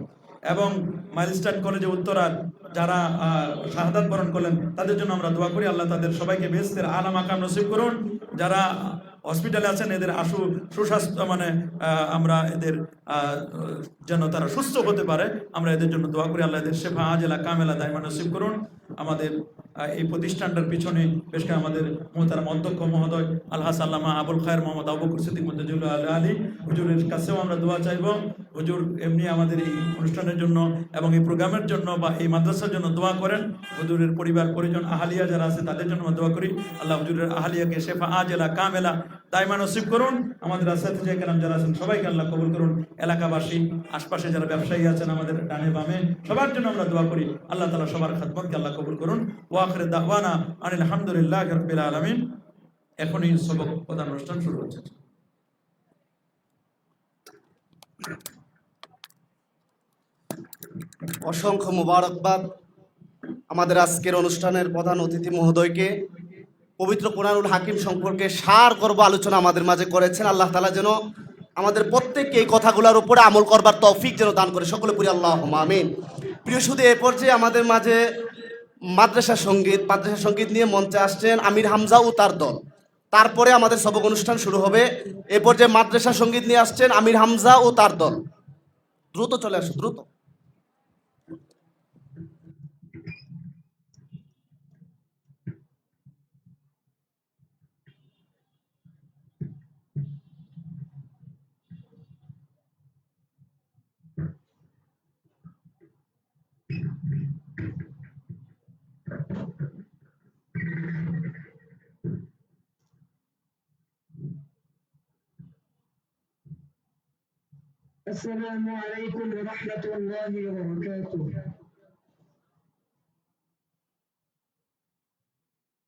এবং মাইলস্টাইন কলেজে উত্তরার যারা শাহাদাত বরণ করলেন, তাদের জন্য আমরা দোয়া করি, আল্লাহ তাদের সবাইকে বেহেশতের আলা মাকাম নসিব করুন। যারা হসপিটালে আছেন, এদের সুস্বাস্থ্য মানে আমরা এদের যেন তারা সুস্থ হতে পারে, আমরা এদের জন্য দোয়া করি। আল্লাহ এদের শেফা আজেলা কামেলা দাইমা নসিব করুন। আমাদের এই প্রতিষ্ঠানটার পিছনে বেশ করে আমাদের মোহতারাম অধ্যক্ষ মহোদয় আলহাস আল্লামা আবুল খায়ের মোহাম্মদ আবু বকর সিদ্দিক মুদ্দাজিউল আলী হুজুরের কাছেও আমরা দোয়া চাইব। হুজুর এমনি আমাদের এই অনুষ্ঠানের জন্য এবং এই প্রোগ্রামের জন্য বা এই মাদ্রাসার জন্য দোয়া করেন। হুজুরের পরিবার পরিজন আহালিয়া যারা আছে তাদের জন্য আমরা দোয়া করি, আল্লাহ হুজুরের আহালিয়াকে শেফা আজেলা কামেলা দাইমা নসিব করুন। আমাদের আসাতিজা কেরাম যারা আছেন সবাইকে আল্লাহ কবুল করুন। এলাকাবাসী, আশপাশে যারা ব্যবসায়ী আছেন আমাদের ডানে বামে, সবার জন্য আমরা দোয়া করি, আল্লাহ তাআলা সবার খেদমতকে আল্লাহ কবুল করুন। ওয়া আখিরু দাওয়ানা আনিল হামদুলিল্লাহি রাব্বিল আলামিন। এখনই সবক প্রধান অনুষ্ঠান শুরু হচ্ছে। অসংখ্য মুবারকবাদ আমাদের আজকের অনুষ্ঠানের প্রধান অতিথি মহোদয়কে। পবিত্র কোরআনুল হাকিম সম্পর্কে সারগর্ভ আলোচনা আমাদের মাঝে করেছেন। আল্লাহ তাআলা যেন আমাদের প্রত্যেককে এই কথাগুলোর উপরে আমল করবার তৌফিক যেন দান করে, সকলে পড়ি আল্লাহুম্মা আমিন। প্রিয় শুধু এ পর্যায়ে আমাদের মাঝে মাদ্রাসা সঙ্গীত নিয়ে মঞ্চে আসছেন আমির হামজা ও তার দল। তারপরে আমাদের সবক অনুষ্ঠান শুরু হবে। এ পর্যায়ে মাদ্রাসা সঙ্গীত নিয়ে আসছেন আমির হামজা ও তার দল। দ্রুত চলে আসুন, দ্রুত। السلام عليكم ورحمة الله وبركاته.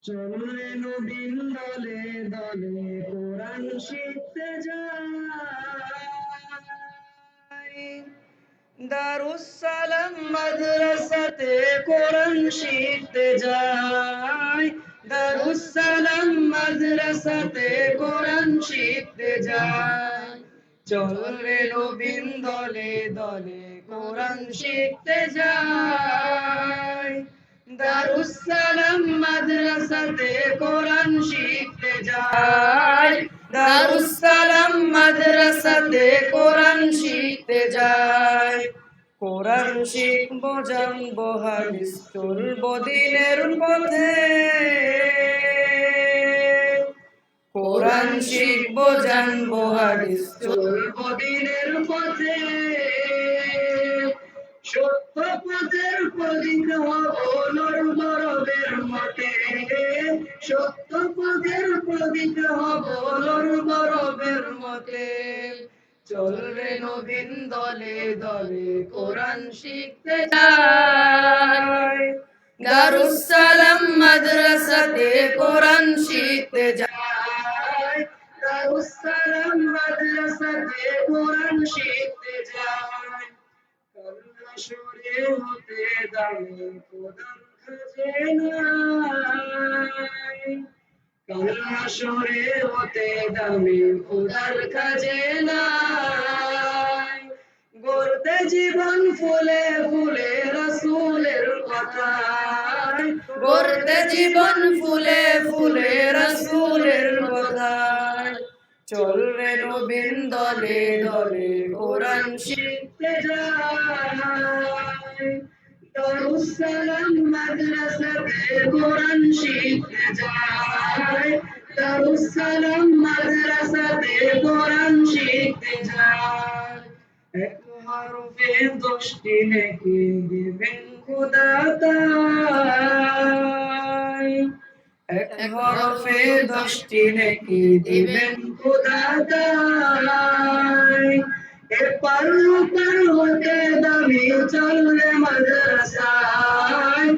চললে নবীন দলে দলে কোরআন শিখতে যাই, দারুস সালাম মাদ্রাসাতে কোরআন শিখতে যাই, দারুস সালাম মাদ্রাসাতে কোরআন শিখতে যাই। চললে নবীন দলে দলে কোরআন শিখতে যাই, দারুস সালাম মাদ্রাসাতে কোরআন শিখতে যাই, দারুস সালাম মাদ্রাসাতে কোরআন শিখতে যাই। কোরআন শিখবো জানবো হাদিস চলবো দিনের পথে, কোরআন শিখবো জানবো হাদিস চলবো দিনের পথে। সত্য পথের পথিক হব নর গরবের মতে, সত্য পথের পথিক হব নর গরবের মতে। চলবে নবীন দলে দলে কোরআন শিখতে যাই, দারুস সালাম মাদ্রাসাতে কোরআন শিখতে যাই, দারুস সালাম মাদ্রাসাতে কোরআন শিখতে যাই। কালহাসরে হতে দামি খোদার খাজনাই, কালহাসরে হতে দামি খোদার খাজনাই। গড়তে জীবন ফুলে ফুলে রাসূলের কথায়, গড়তে জীবন ফুলে ফুলে রাসূলের কথায়। চলবে নবীন দলে দলে কোরআন শিখতে যাই, দারুস সালাম মাদ্রাসাতে কোরআন শিখতে যাই, দারুস সালাম মাদ্রাসাতে কোরআন শিখতে যাই। এক হরফে 10টি নেকি দিবেন খোদা তাই, এক হরফে 10টি নেকি দিবেন খোদা তাই। এপার ওপার হতে দামি চললে মাদ্রাসায়,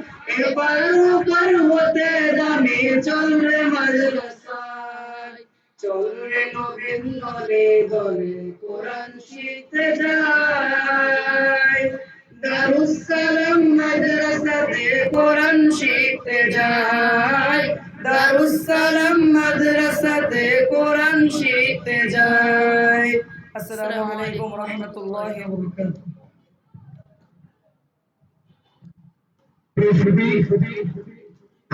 এপার ওপার হতে দামি চললে মাদ্রাসায়। চললে নবীন দলে দলে কোরআন শিখতে যাই, দারুস সালাম মাদ্রাসাতে কোরআন শিখতে যাই, দারুস সালাম মাদ্রাসাতে কোরআন শিখতে যাই। আসসালামু আলাইকুম ওয়া রাহমাতুল্লাহি ওয়া বারাকাতুহু।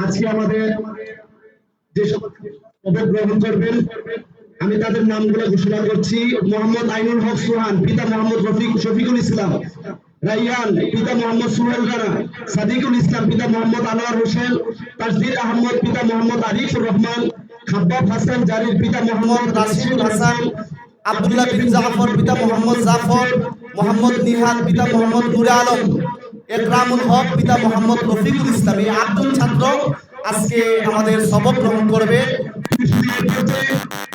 আজকে আমাদের যে শপথ গ্রহণ করবেন আমি তাদের নামগুলো ঘোষণা করছি। মোহাম্মদ আইনুল হক সুহান, পিতা মোহাম্মদ শফিকুল ইসলাম, রাইয়ান পিতা মোহাম্মদ সুহেল রানা, সাদিকুল ইসলাম পিতা মোহাম্মদ আনোয়ার হোসেন, তাসদির আহমদ পিতা মোহাম্মদ আরিফুর রহমান, খাব্বাব হাসান জারির পিতা মোহাম্মদ রাশিদুল হাসান, আব্দুল্লাহ বিন জাফর পিতা মোহাম্মদ জাফর, মোহাম্মদ নিহাল পিতা মোহাম্মদ নূরে আলম, একরামুল হক পিতা মোহাম্মদ রফিকুল ইসলাম। এই 8 জন ছাত্র আজকে আমাদের শপথ গ্রহণ করবে।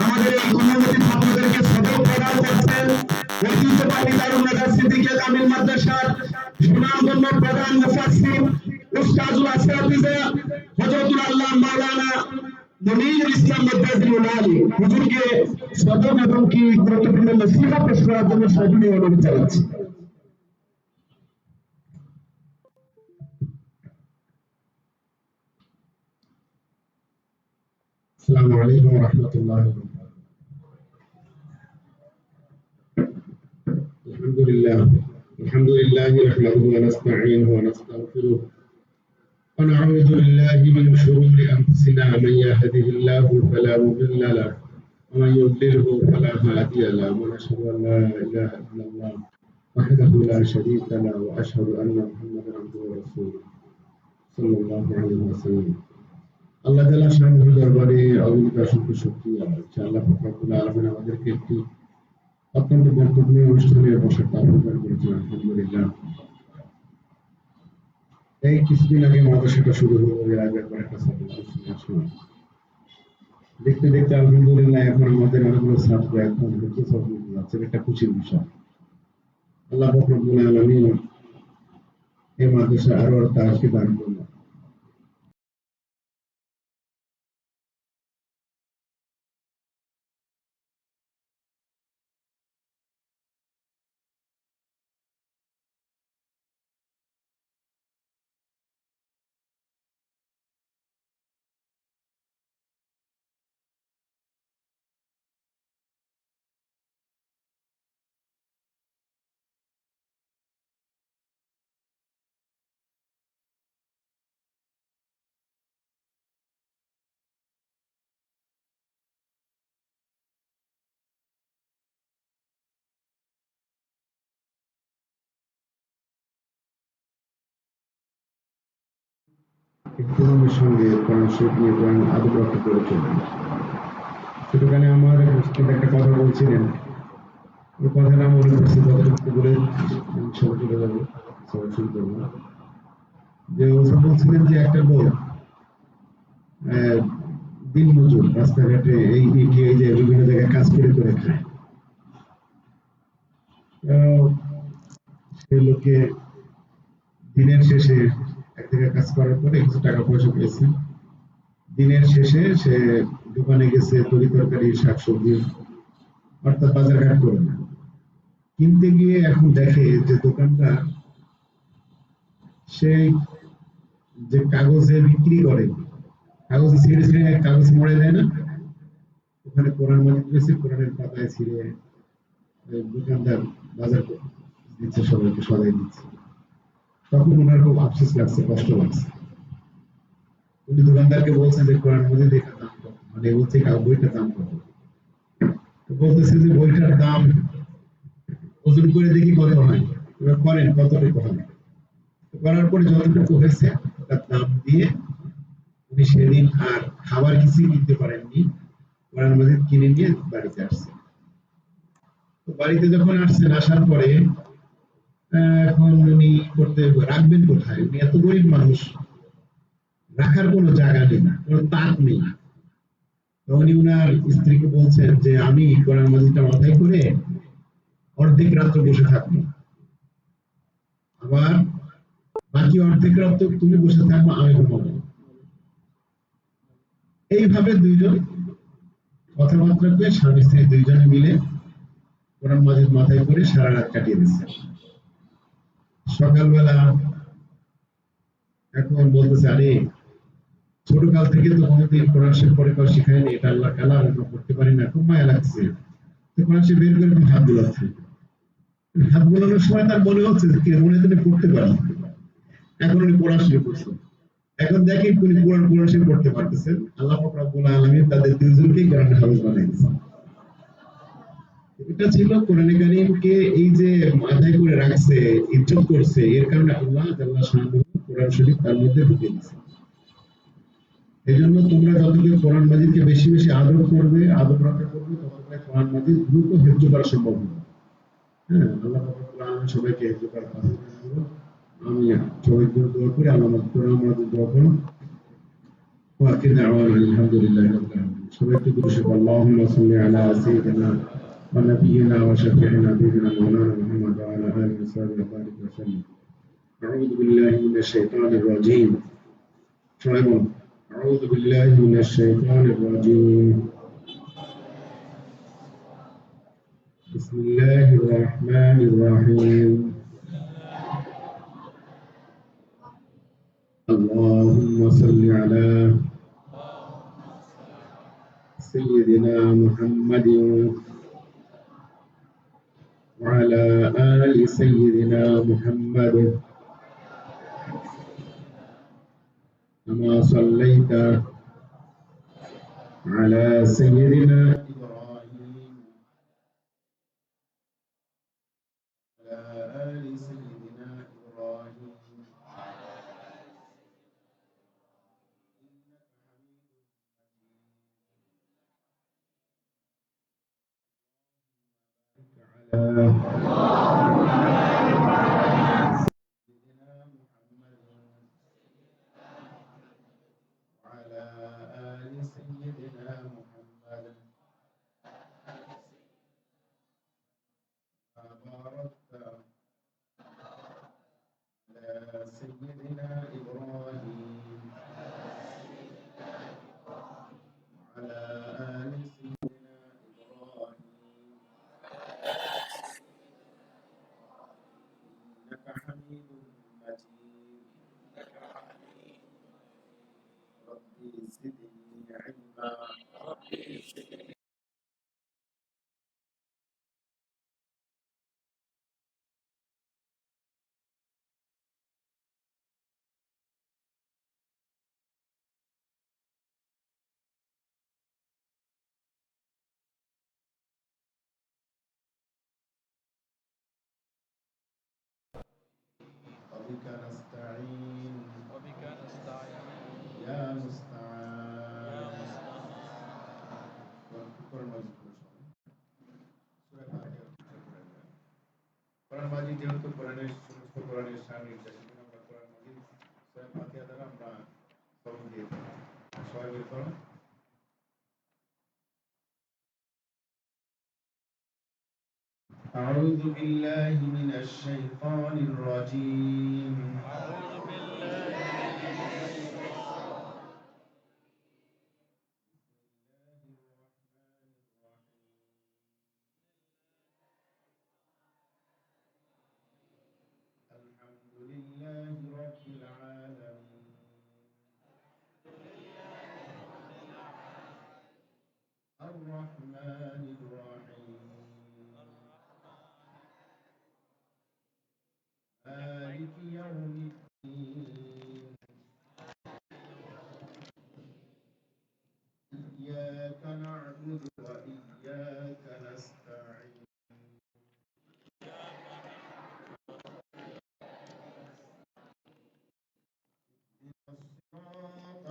আমাদের এই গুণবতী ছাত্রদেরকে সদর প্রদান করছেন ঐতিহ্যবাহী দারুল নাজাত সিদ্দিকিয়া কামিল মাদ্রাসার সুনামধন্য প্রধান মুফাসসির উস্তাজুল আসরাফিজা হযরতুল আল্লাহ মাওলানা মনিরুল ইসলাম মাদ্রাসুল আলী হুজুরকে সদর এবং কি গুরুত্বপূর্ণ নসিহত পেশ করার জন্য সজনীয় অনুরোধ জানাচ্ছি। السلام عليكم ورحمة الله وبركاته. الحمد لله نحمده ونستعينه ونستغفره ونعوذ بالله من شرور أنفسنا، من يهده الله فلا مضل له ومن يضلله فلا هادي له، ونشهد أن لا إله إلا الله وحده لا شريك له، وأشهد أن محمدا عبده ورسوله صلى الله عليه وسلم। আল্লাহ তাআলা শাহীর দরবারে অবিরত শুকরিয়া যে আল্লাহ রব্বুল আলামিন আমাদেরকে একটি অত্যন্ত গুরুত্বপূর্ণ অনুষ্ঠানে বসার তৌফিক দান করেছেন। আলহামদুলিল্লাহ। এই কিছুদিন আগে মাদ্রাসাটা শুরু হলো, এর আগে একবার একটা ছাত্র দেখতে দেখতে আলহামদুলিল্লাহ এখন আমাদের অনেকগুলো ছাত্র এখন হচ্ছে যাচ্ছে, একটা খুশির বিষয়। আল্লাহ পাক রব্বুল আলামিন এই মাদ্রাসা আরো তারকে দান করুন। ইহতিরামের সঙ্গে কোরআন শরীফ নিয়ে কোরআন আদব রক্ষা করে চলবেন। সেখানে আমার মুস্তাদ একটা কথা বলছিলেন, ওই কথাটা মনে করছে যতটুকু বলে সবাই চলে যাবো, সবাই শুরু করবো। যে ওসব বলছিলেন যে একটা লোক আহ, দিন মজুর রাস্তাঘাটে এই ইটি এই যে বিভিন্ন জায়গায় কাজ করে করে খায়। আহ, সেই লোকে দিনের শেষে এক জায়গায় কাজ করার পরে কিছু টাকা পয়সা পেয়েছে। দিনের শেষে সে দোকানে গেছে তরি তরকারি শাকসবজি, অর্থাৎ বাজারঘাট করে না। কিনতে গিয়ে এখন দেখে যে দোকানটা সেই যে কাগজে বিক্রি করে, কাগজে ছিঁড়ে ছিঁড়ে কাগজ মরে যায় না, ওখানে কোরআন মাজিদ রয়েছে, কোরআনের পাতায় ছিঁড়ে ওই দোকানদার বাজার দিচ্ছে, সবাইকে সদাই দিচ্ছে। তখন ওনার খুব আফসোস লাগছে, কষ্ট লাগছে। উনি দোকানদারকে বলছেন যে কোরআন মাজিদ এটার দাম কত, মানে বলছে বইটার দাম কত। তো বলতেছে যে বইটার দাম ওজন করে দেখি কত হয়, এবার করেন কতটুকু হয়। করার পরে যতটুকু হয়েছে তার দাম দিয়ে উনি সেদিন আর খাবার কিছুই কিনতে পারেননি, কোরআন মাজিদ কিনে নিয়ে বাড়িতে আসছে। তো বাড়িতে যখন আসছেন, আসার পরে এখন উনি করতে রাখবেন কোথায়, উনি এত গরিব মানুষ, রাখার কোনো জায়গা নেই, কোনো তাক নেই। তো উনি উনার স্ত্রীকে বলছেন যে আমি কোরআন মাজিদটা মাথায় করে অর্ধেক রাত্র বসে থাকবো, আবার বাকি অর্ধেক রাত্র তুমি বসে থাকবো, আমি ঘুমাবো। এইভাবে দুইজন কথাবার্তা করে স্বামী স্ত্রী দুইজনে মিলে কোরআন মাজিদ মাথায় করে সারা রাত কাটিয়ে দিচ্ছে। সকালবেলা এখন বলতেছে, আরে ছোটকাল থেকে তো কোনোদিন কোরআন শরীফ পড়ে কেউ শিখায়নি, এটা আল্লাহ কালাম, আমরা পড়তে পারি না, খুব মায়া লাগছে। তো কোরআন শরীফ বের করে হাত বোলাচ্ছে। হাত বোলানোর সময় তার মনে হচ্ছে যে মনে তিনি পড়তে পারেন। এখন উনি পড়া শুরু করছেন। এখন দেখেন উনি কোরআন শরীফ পড়তে পারতেছেন। আল্লাহ পাক রব্বুল আলামিন তাদের দুইজনকেই কোরআন হাফেজ বানিয়ে দিয়েছেন। এটা ছিল কোরআনে কারীমকে এই যে মাথায় করে রাখছে, ইজ্জত করছে, এর কারণে আল্লাহ জাল্লা শাআনহু কোরআন শরীফ তার মধ্যে ঢুকিয়ে দিয়েছে। এই জন্য তোমরা যতদিন কোরআন মাজিদকে বেশি বেশি আদর করবে, আদর রক্ষা করবে, ততটাই কোরআন মাজিদ দ্রুত হেফজ করা সম্ভব হবে। হ্যাঁ, আল্লাহ পাক আলামিন সবাইকে হেফজ করার তৌফিক দান করুন। আমি সবাই করে দোয়া করি, আল্লাহ কোরআন মাজিদ দোয়া করুন। ওয়াকির দাওয়ানা আলহামদুলিল্লাহি রাব্বিল আলামিন। সবাই একটু দরুদ শরীফ, আল্লাহুম্মা সাল্লি আলা সাইয়্যিদিনা ওয়া নাবিয়িনা ওয়া শাফি'িনা নাবিয়িনা মাওলানা মুহাম্মদ ওয়া আলা আলিহি ওয়া সাহবিহি ওয়া বারিক ওয়া সাল্লিম। আউযু বিল্লাহি মিনাশ শাইতানির রাজীম। সবাই বলুন, أعوذ بالله من الشيطان الرجيم. بسم الله الرحمن الرحيم. اللهم صل على سيدنا محمد وعلى آل سيدنا محمد كما صليت على سيدنا إبراهيم وعلى آل سيدنا إبراهيم على سيدنا محمد وعلى آل سيدنا محمد كما باركت سيدنا إبراهيم وعلى آل سيدنا إبراهيم إنك حميد مجيد ربي زدني علما وبك نستعين يا مستعان কোরআন মাজিদ যেহেতু কোরআনের সমস্ত কোরআনের সামনে নির্দেশনা আমরা কোরআন মাজিদ সূরা ফাতিহা দ্বারা আমরা সবক দিয়ে থাকি সবাই বের করুন أعوذ بالله من الشيطان الرجيم الحمد لله رب العالمين الرحمن الرحيم مالك يوم الدين إياك نعبد وإياك نستعين الصراط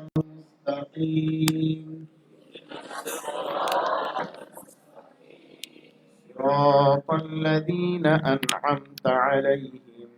المستقيم صراط الذين أنعمت عليهم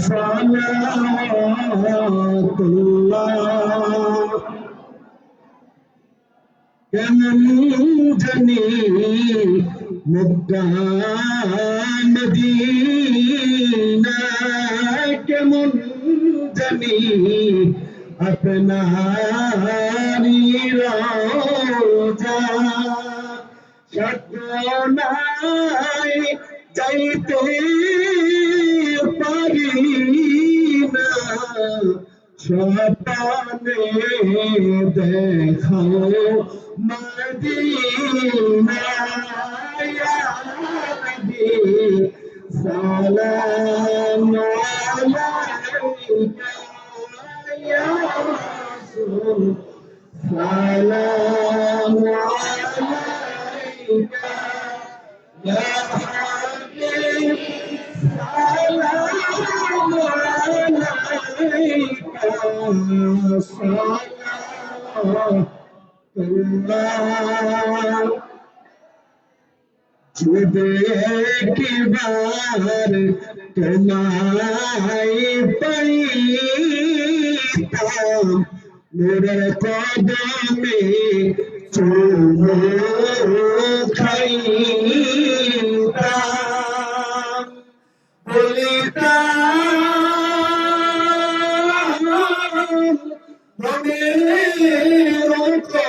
صلوات الله কেমন জানি মক্কা মদিনা কেমন জানি আপনারি রওজা সাধনায় যাইতে পারি না স্বপ্নে দেখাও মদিনা ইয়া নবী সালাম আলাইকা ইয়া রাসূল সালাম আলাইকা ইয়া হাবিব সালাম আলাইকা সালাম যদি একবার তোমায় পাইতাম মেরে কদমে চুমো খাইতাম বলিতাম মনের কথা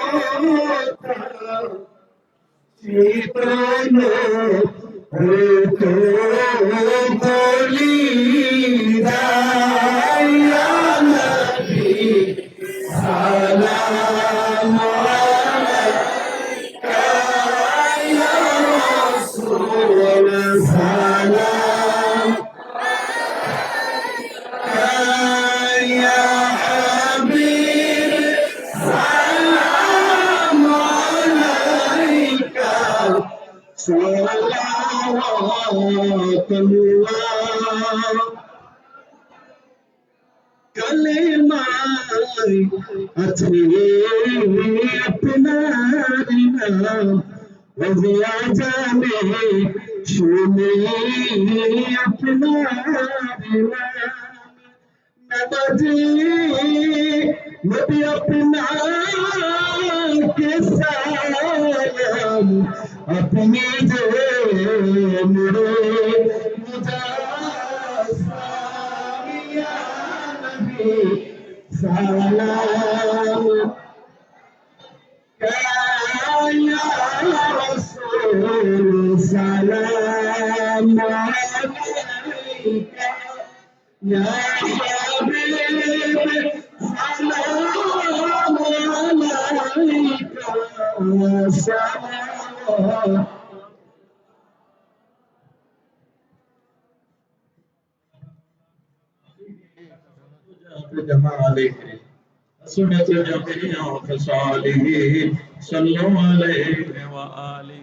শীতল হতো বলি আল্লাহ কালেমায় আছে আপনার নাম ওয়া জানে শুনে আপনার নাম नवाजी नबी अपना के सलाम अपनी जो मुरे मुजासामिया नबी सलाम या रसूल सलाम अलैका या حبيبي سلام عليك سلام جماله سنة جميع خصاله صلوا عليه وآله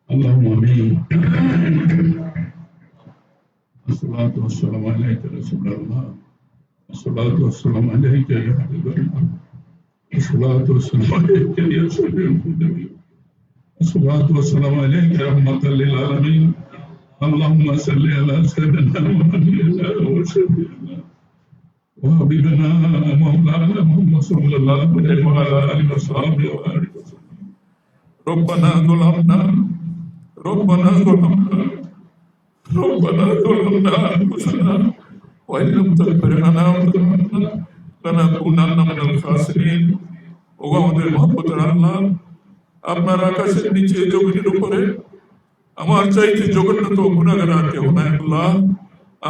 اللهم امين. الصلاة والسلام عليك رسول الله. الصلاة والسلام عليك يا حبيب الله. الصلاة والسلام عليك يا شفيع المذنبين. الصلاة والسلام عليك رحمة للعالمين. اللهم صل على سيدنا ونبينا وشفيعنا وحبيبنا مولانا محمد صلى الله عليه وعلى آله وصحبه وسلم. ربنا ظلمنا أنفسنا وإن لم تغفر لنا وترحمنا لنكونن من الخاسرين. ও আমাদের মহব্বতের আল্লাহ, আপনার আকাশের নিচে জমিনের উপরে আমার চাইতে জঘন্যতম গুনাহগার আর কেউ নাই আল্লাহ।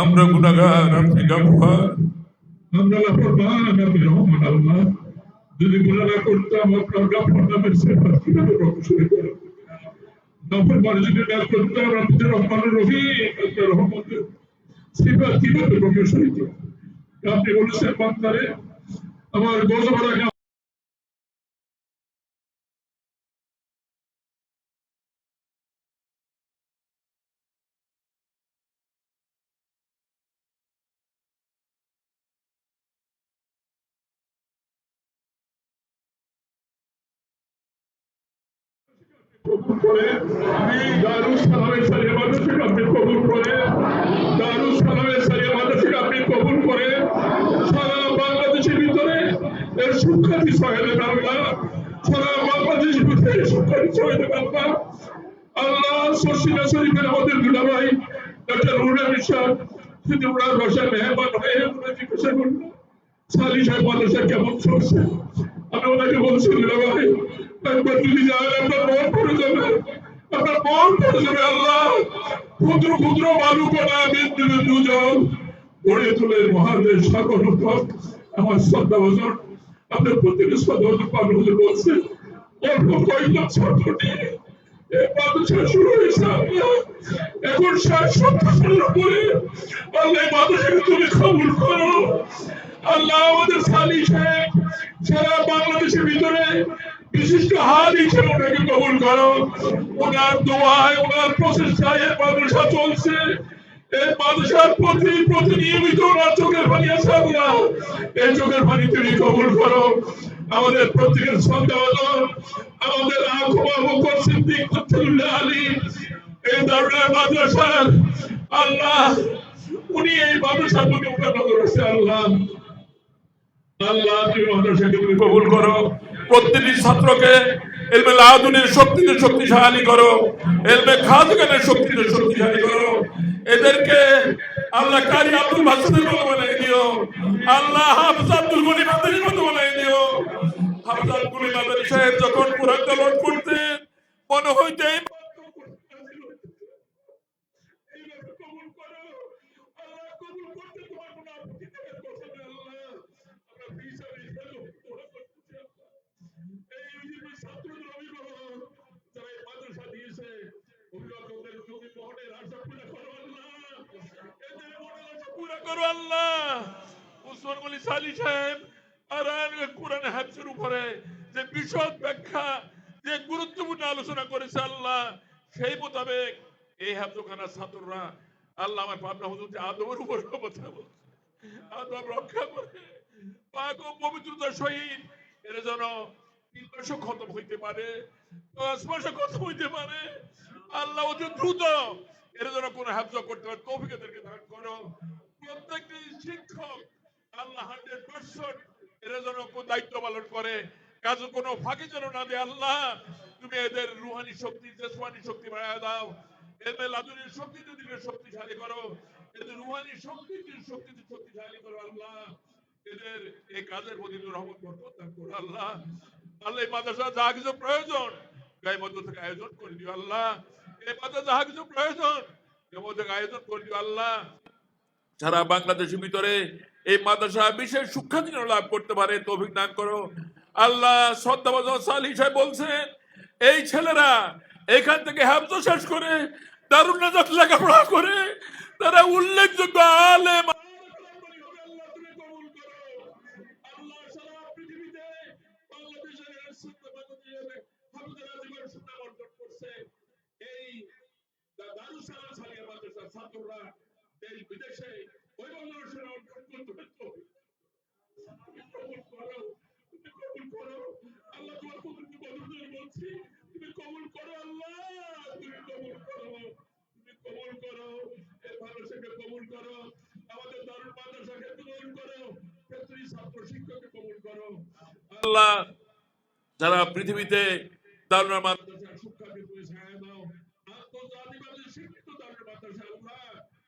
আমরা গুনাহগার, আপনি গাফফার। আমরা লাফরমান, আপনি রহমান আল্লাহ। যদি গুনাহ না করতাম আপনার গাফফার নামের সিফাত কিভাবে প্রকাশিত করব? নাফরমানি যদি না করতাম আপনি রহমান রহিম, আপনার রহমতের সিফাত কিভাবে প্রকাশিত করব? আপনি বলেছেন বান্দারে আমার গজবের আগে কবুল করে, দারুস সালামের সারিয়া মাদ্রাসাকে আপনি কবুল করে, দারুস সালামের সারিয়া মাদ্রাসাকে আপনি কবুল করে, সারা বাংলাদেশের ভিতরে এর সুখ্যাতি ছড়াইতে পারবা, সারা বাংলাদেশের ভিতরে সুখ্যাতি ছড়াইতে পারবা। আল্লাহ সরসিনা শরীফের আমাদের দুলা ভাই ডক্টর রুনা মিশা যদি ওনার ভাষায় মেহমান হয়ে ওনাকে জিজ্ঞাসা করলো সালি সাহেব মাদ্রাসা কেমন চলছে, আমি ওনাকে বলছি দুলা ভাই একবার যদি যান আপনার মন পড়ে যাবে, আপনার মন পড়ে যাবে। আল্লাহ ক্ষুদ্র ক্ষুদ্র বালুকণা বিন্দু দুজন গড়ে তোলে মহাদেশ সাগর পথ। আমার শ্রদ্ধা বছর আপনার প্রত্যেকের শ্রদ্ধা বছর পালন হতে বলছে অল্প কয়েকজন ছাত্র নিয়ে এই মাদ্রাসা শুরু হয়েছে। আল্লাহ এখন ৬০-৭০ সালের উপরে আল্লাহ মাদ্রাসাকে তুমি কবুল করো। আল্লাহ আমাদের সালি সাহেব সারা বাংলাদেশের ভিতরে বিশিষ্ট হাত হিসেবে ওনাকে কবুল করো। ওনার দোয়ায় ওনার প্রচেষ্টায় এই মাদ্রাসা চলছে। এই মাদ্রাসার প্রতি নিয়মিত ওনার চোখের পানি আছে। আল্লাহ এই চোখের পানি তুমি কবুল করো। আমাদের প্রত্যেকের শ্রদ্ধাভাজন আমাদের আবু বকর সিদ্দিক আব্দুল্লাহ আলী এই দারুল মাদ্রাসার আল্লাহ উনি এই মাদ্রাসার প্রতি উন্নত করেছে। আল্লাহ আল্লাহ তুমি মাদ্রাসাকে তুমি কবুল করো। প্রত্যেকটি ছাত্রকে ইলমে লাদুনের শক্তিতে শক্তিশালী করো, ইলমে খাজগানের শক্তিতে শক্তিশালী করো। এদেরকে আল্লাহ কারি আব্দুল বাসিদের মতো বানিয়ে দিও। আল্লাহ হাফেজ আব্দুল গনি মাদারীর মতো বানিয়ে দিও। হাফেজ আব্দুল গনি মাদারী সাহেব যখন কোরআন তেলাওয়াত করতেন মনে হইতো প্রতিদিনের কথা নয় আল্লাহ, আমরা হিসাবে এখানে দোয়া করতেছি আল্লাহ। এই ইউনিভার্সিটির ছাত্রদের অভিভাবক যারা এই মাদ্রাসা দিয়েছে, অভিভাবকদের তুমি মনের আশা পুরা করো আল্লাহ, এদের মনের আশা পুরা করো আল্লাহ। ওসমান গনি সালি সাহেব আর কোরআন হাফেজের উপরে যে বিশদ ব্যাখ্যা, যে গুরুত্বপূর্ণ আলোচনা করেছে আল্লাহ, সেই মোতাবেক এই হাফেজখানার ছাত্ররা আল্লাহ আমার পাবনা হুজুর যে আদবের উপর কথা বলছে, আদব রক্ষা করে পাক ও পবিত্রতার সহিত এর যেন 3 মাসও খতম হইতে পারে, 10 মাসও খতম হইতে পারে আল্লাহ, অতি দ্রুত এর যেন কোন হাফজ করতে পারে তৌফিক এদেরকে দান করো। প্রত্যেকটি শিক্ষক আল্লাহ 100% এর যেন কোন দায়িত্ব পালন করে, কাজে কোনো ফাঁকি যেন না দেয় আল্লাহ। তুমি এদের রুহানি শক্তি, জেসমানি শক্তি বাড়ায় দাও, এদের লাদুনির শক্তি দিকে শক্তিশালী করো, এদের রুহানি শক্তিশালী করো আল্লাহ। এদের এই কাজের প্রতি রহমত বরকত দান করো আল্লাহ। আল্লাহ এই মাদ্রাসা যা কিছু প্রয়োজন গায়ে মধ্য থেকে আয়োজন করে দিও আল্লাহ। এই মাদ্রাসা যা কিছু প্রয়োজন গায়ে মধ্য থেকে আয়োজন করে দিও আল্লাহ। সারা বাংলাদেশের ভিতরে এই মাদ্রাসা বিশেষ সুখ্যাতি লাভ করতে পারে তৌফিক দান করো আল্লাহ। শ্রদ্ধাভাজন সালি সাহেব বলছেন এই ছেলেরা এখান থেকে হাফজ শেষ করে দারুন নাজাত লেখাপড়া করে তারা উল্লেখযোগ্য আলেম ছাত্ররা দেশ বিদেশে ওই বাংলাদেশের অর্জন করতে কবুল করো, তুমি কবুল করো আল্লাহ, তোমার কুদরতি বদরদের বলছি তুমি কবুল করো আল্লাহ, তুমি কবুল করো, তুমি কবুল করো, এই মাদ্রাসাকে কবুল করো, আমাদের দারুল মাদ্রাসাকে কবুল করো, প্রতিটি ছাত্র শিক্ষককে কবুল করো আল্লাহ। যারা পৃথিবীতে দারুল মাদ্রাসার শিক্ষাকে তুমি ছায়া দাও, আন্তর্জাতিকভাবে শিক্ষিত দারুল মাদ্রাসা আল্লাহ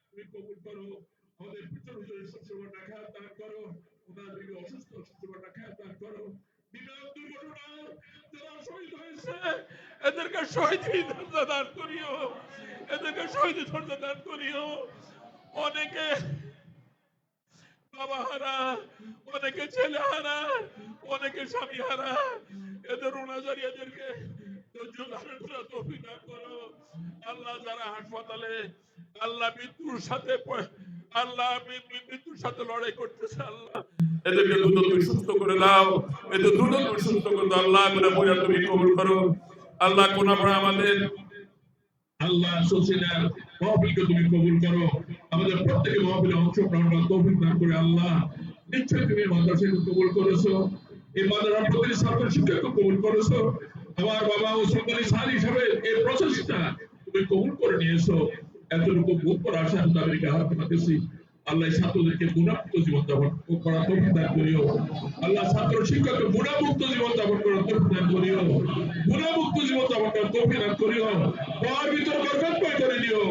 তুমি কবুল করো। আমাদের পিছনে সুস্থ রাখা দান করো, ওনার দিকে অসুস্থ সুস্থ রাখা দান করো। বিমান দুর্ঘটনা যারা শহীদ হয়েছে এদেরকে শহীদ দরজা দান করিও, এদেরকে শহীদ দরজা দান করিও। অনেকে বাবা হারা, অনেকে ছেলে হারা, অনেকে স্বামী হারা, এদের ওনাজারি এদেরকে তৌফিক দান করো আল্লাহ। যারা হাসপাতালে আল্লাহ মৃত্যুর সাথে লড়াই করতেছে আল্লাহ, এদেরকে দ্রুত তুমি সুস্থ করে দাও, এদের দ্রুত তুমি সুস্থ করে দাও আল্লাহ। তুমি কবুল করো আল্লাহ। কোন আমাদের আল্লাহ সুসিনার মাহফিলকে তুমি কবুল করো, আমাদের প্রত্যেকে মাহফিলে অংশগ্রহণ করার তৌফিক দান করে আল্লাহ। নিশ্চয়ই তুমি মাদ্রাসাকে কবুল করেছো, এই মাদ্রাসার প্রতিটি ছাত্র শিক্ষককে কবুল করেছো। আমার বাবা ও সরকারি সাল হিসাবে এই প্রচেষ্টা তুমি কবুল করে নিয়েছো, এতটুকু বোধ করা আশা তাদেরকে হাত পাতেছি আল্লাহ। ছাত্রদেরকে গুণামুক্ত জীবন যাপন করার তৌফিক দান করিও আল্লাহ। ছাত্র শিক্ষককে গুণামুক্ত জীবন যাপন করার তৌফিক দান করিও, গুণামুক্ত জীবন যাপন করার তৌফিক দান করিও। পড়ার ভিতরে বরকতময় করে দিও,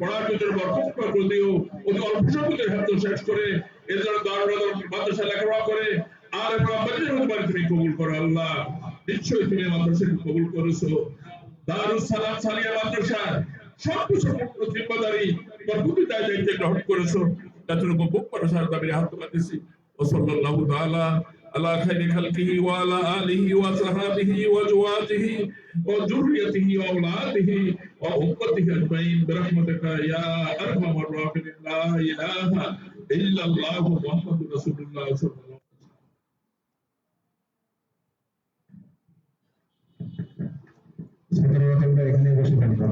পড়ার ভিতরে বরকতময় করে দিও। অতি অল্প সময়ের হাত শেষ করে এর জন্য দারুল মাদ্রাসা লেখাপড়া করে আর তুমি কবুল করো আল্লাহ। নিশ্চয়ই তুমি মাদ্রাসাকে কবুল করেছো। দারুস সালাম সালিয়া মাদ্রাসা সবকিছু জিম্মাদারি বরকতি দায়িত্ব গ্রহণ করেছো, এতটুকু বুক করার দাবির হাত পাতেছি। ও সাল্লাল্লাহু তাআলা আলা খাইরি খালকিহি ওয়া আলা আলিহি ওয়া সাহাবিহি ওয়া জওয়াজিহি ওয়া যুররিয়াতিহি ওয়া আওলাদিহি ওয়া উম্মতিহি আজমাইন বিরহমাতিকা ইয়া আরহামার রাহিমিন। লা ইলাহা ইল্লাল্লাহু মুহাম্মাদুর রাসূলুল্লাহ সাল্লাল্লাহু আলাইহি ওয়াসাল্লাম। ছাত্ররা এখানে বসে থাকবে।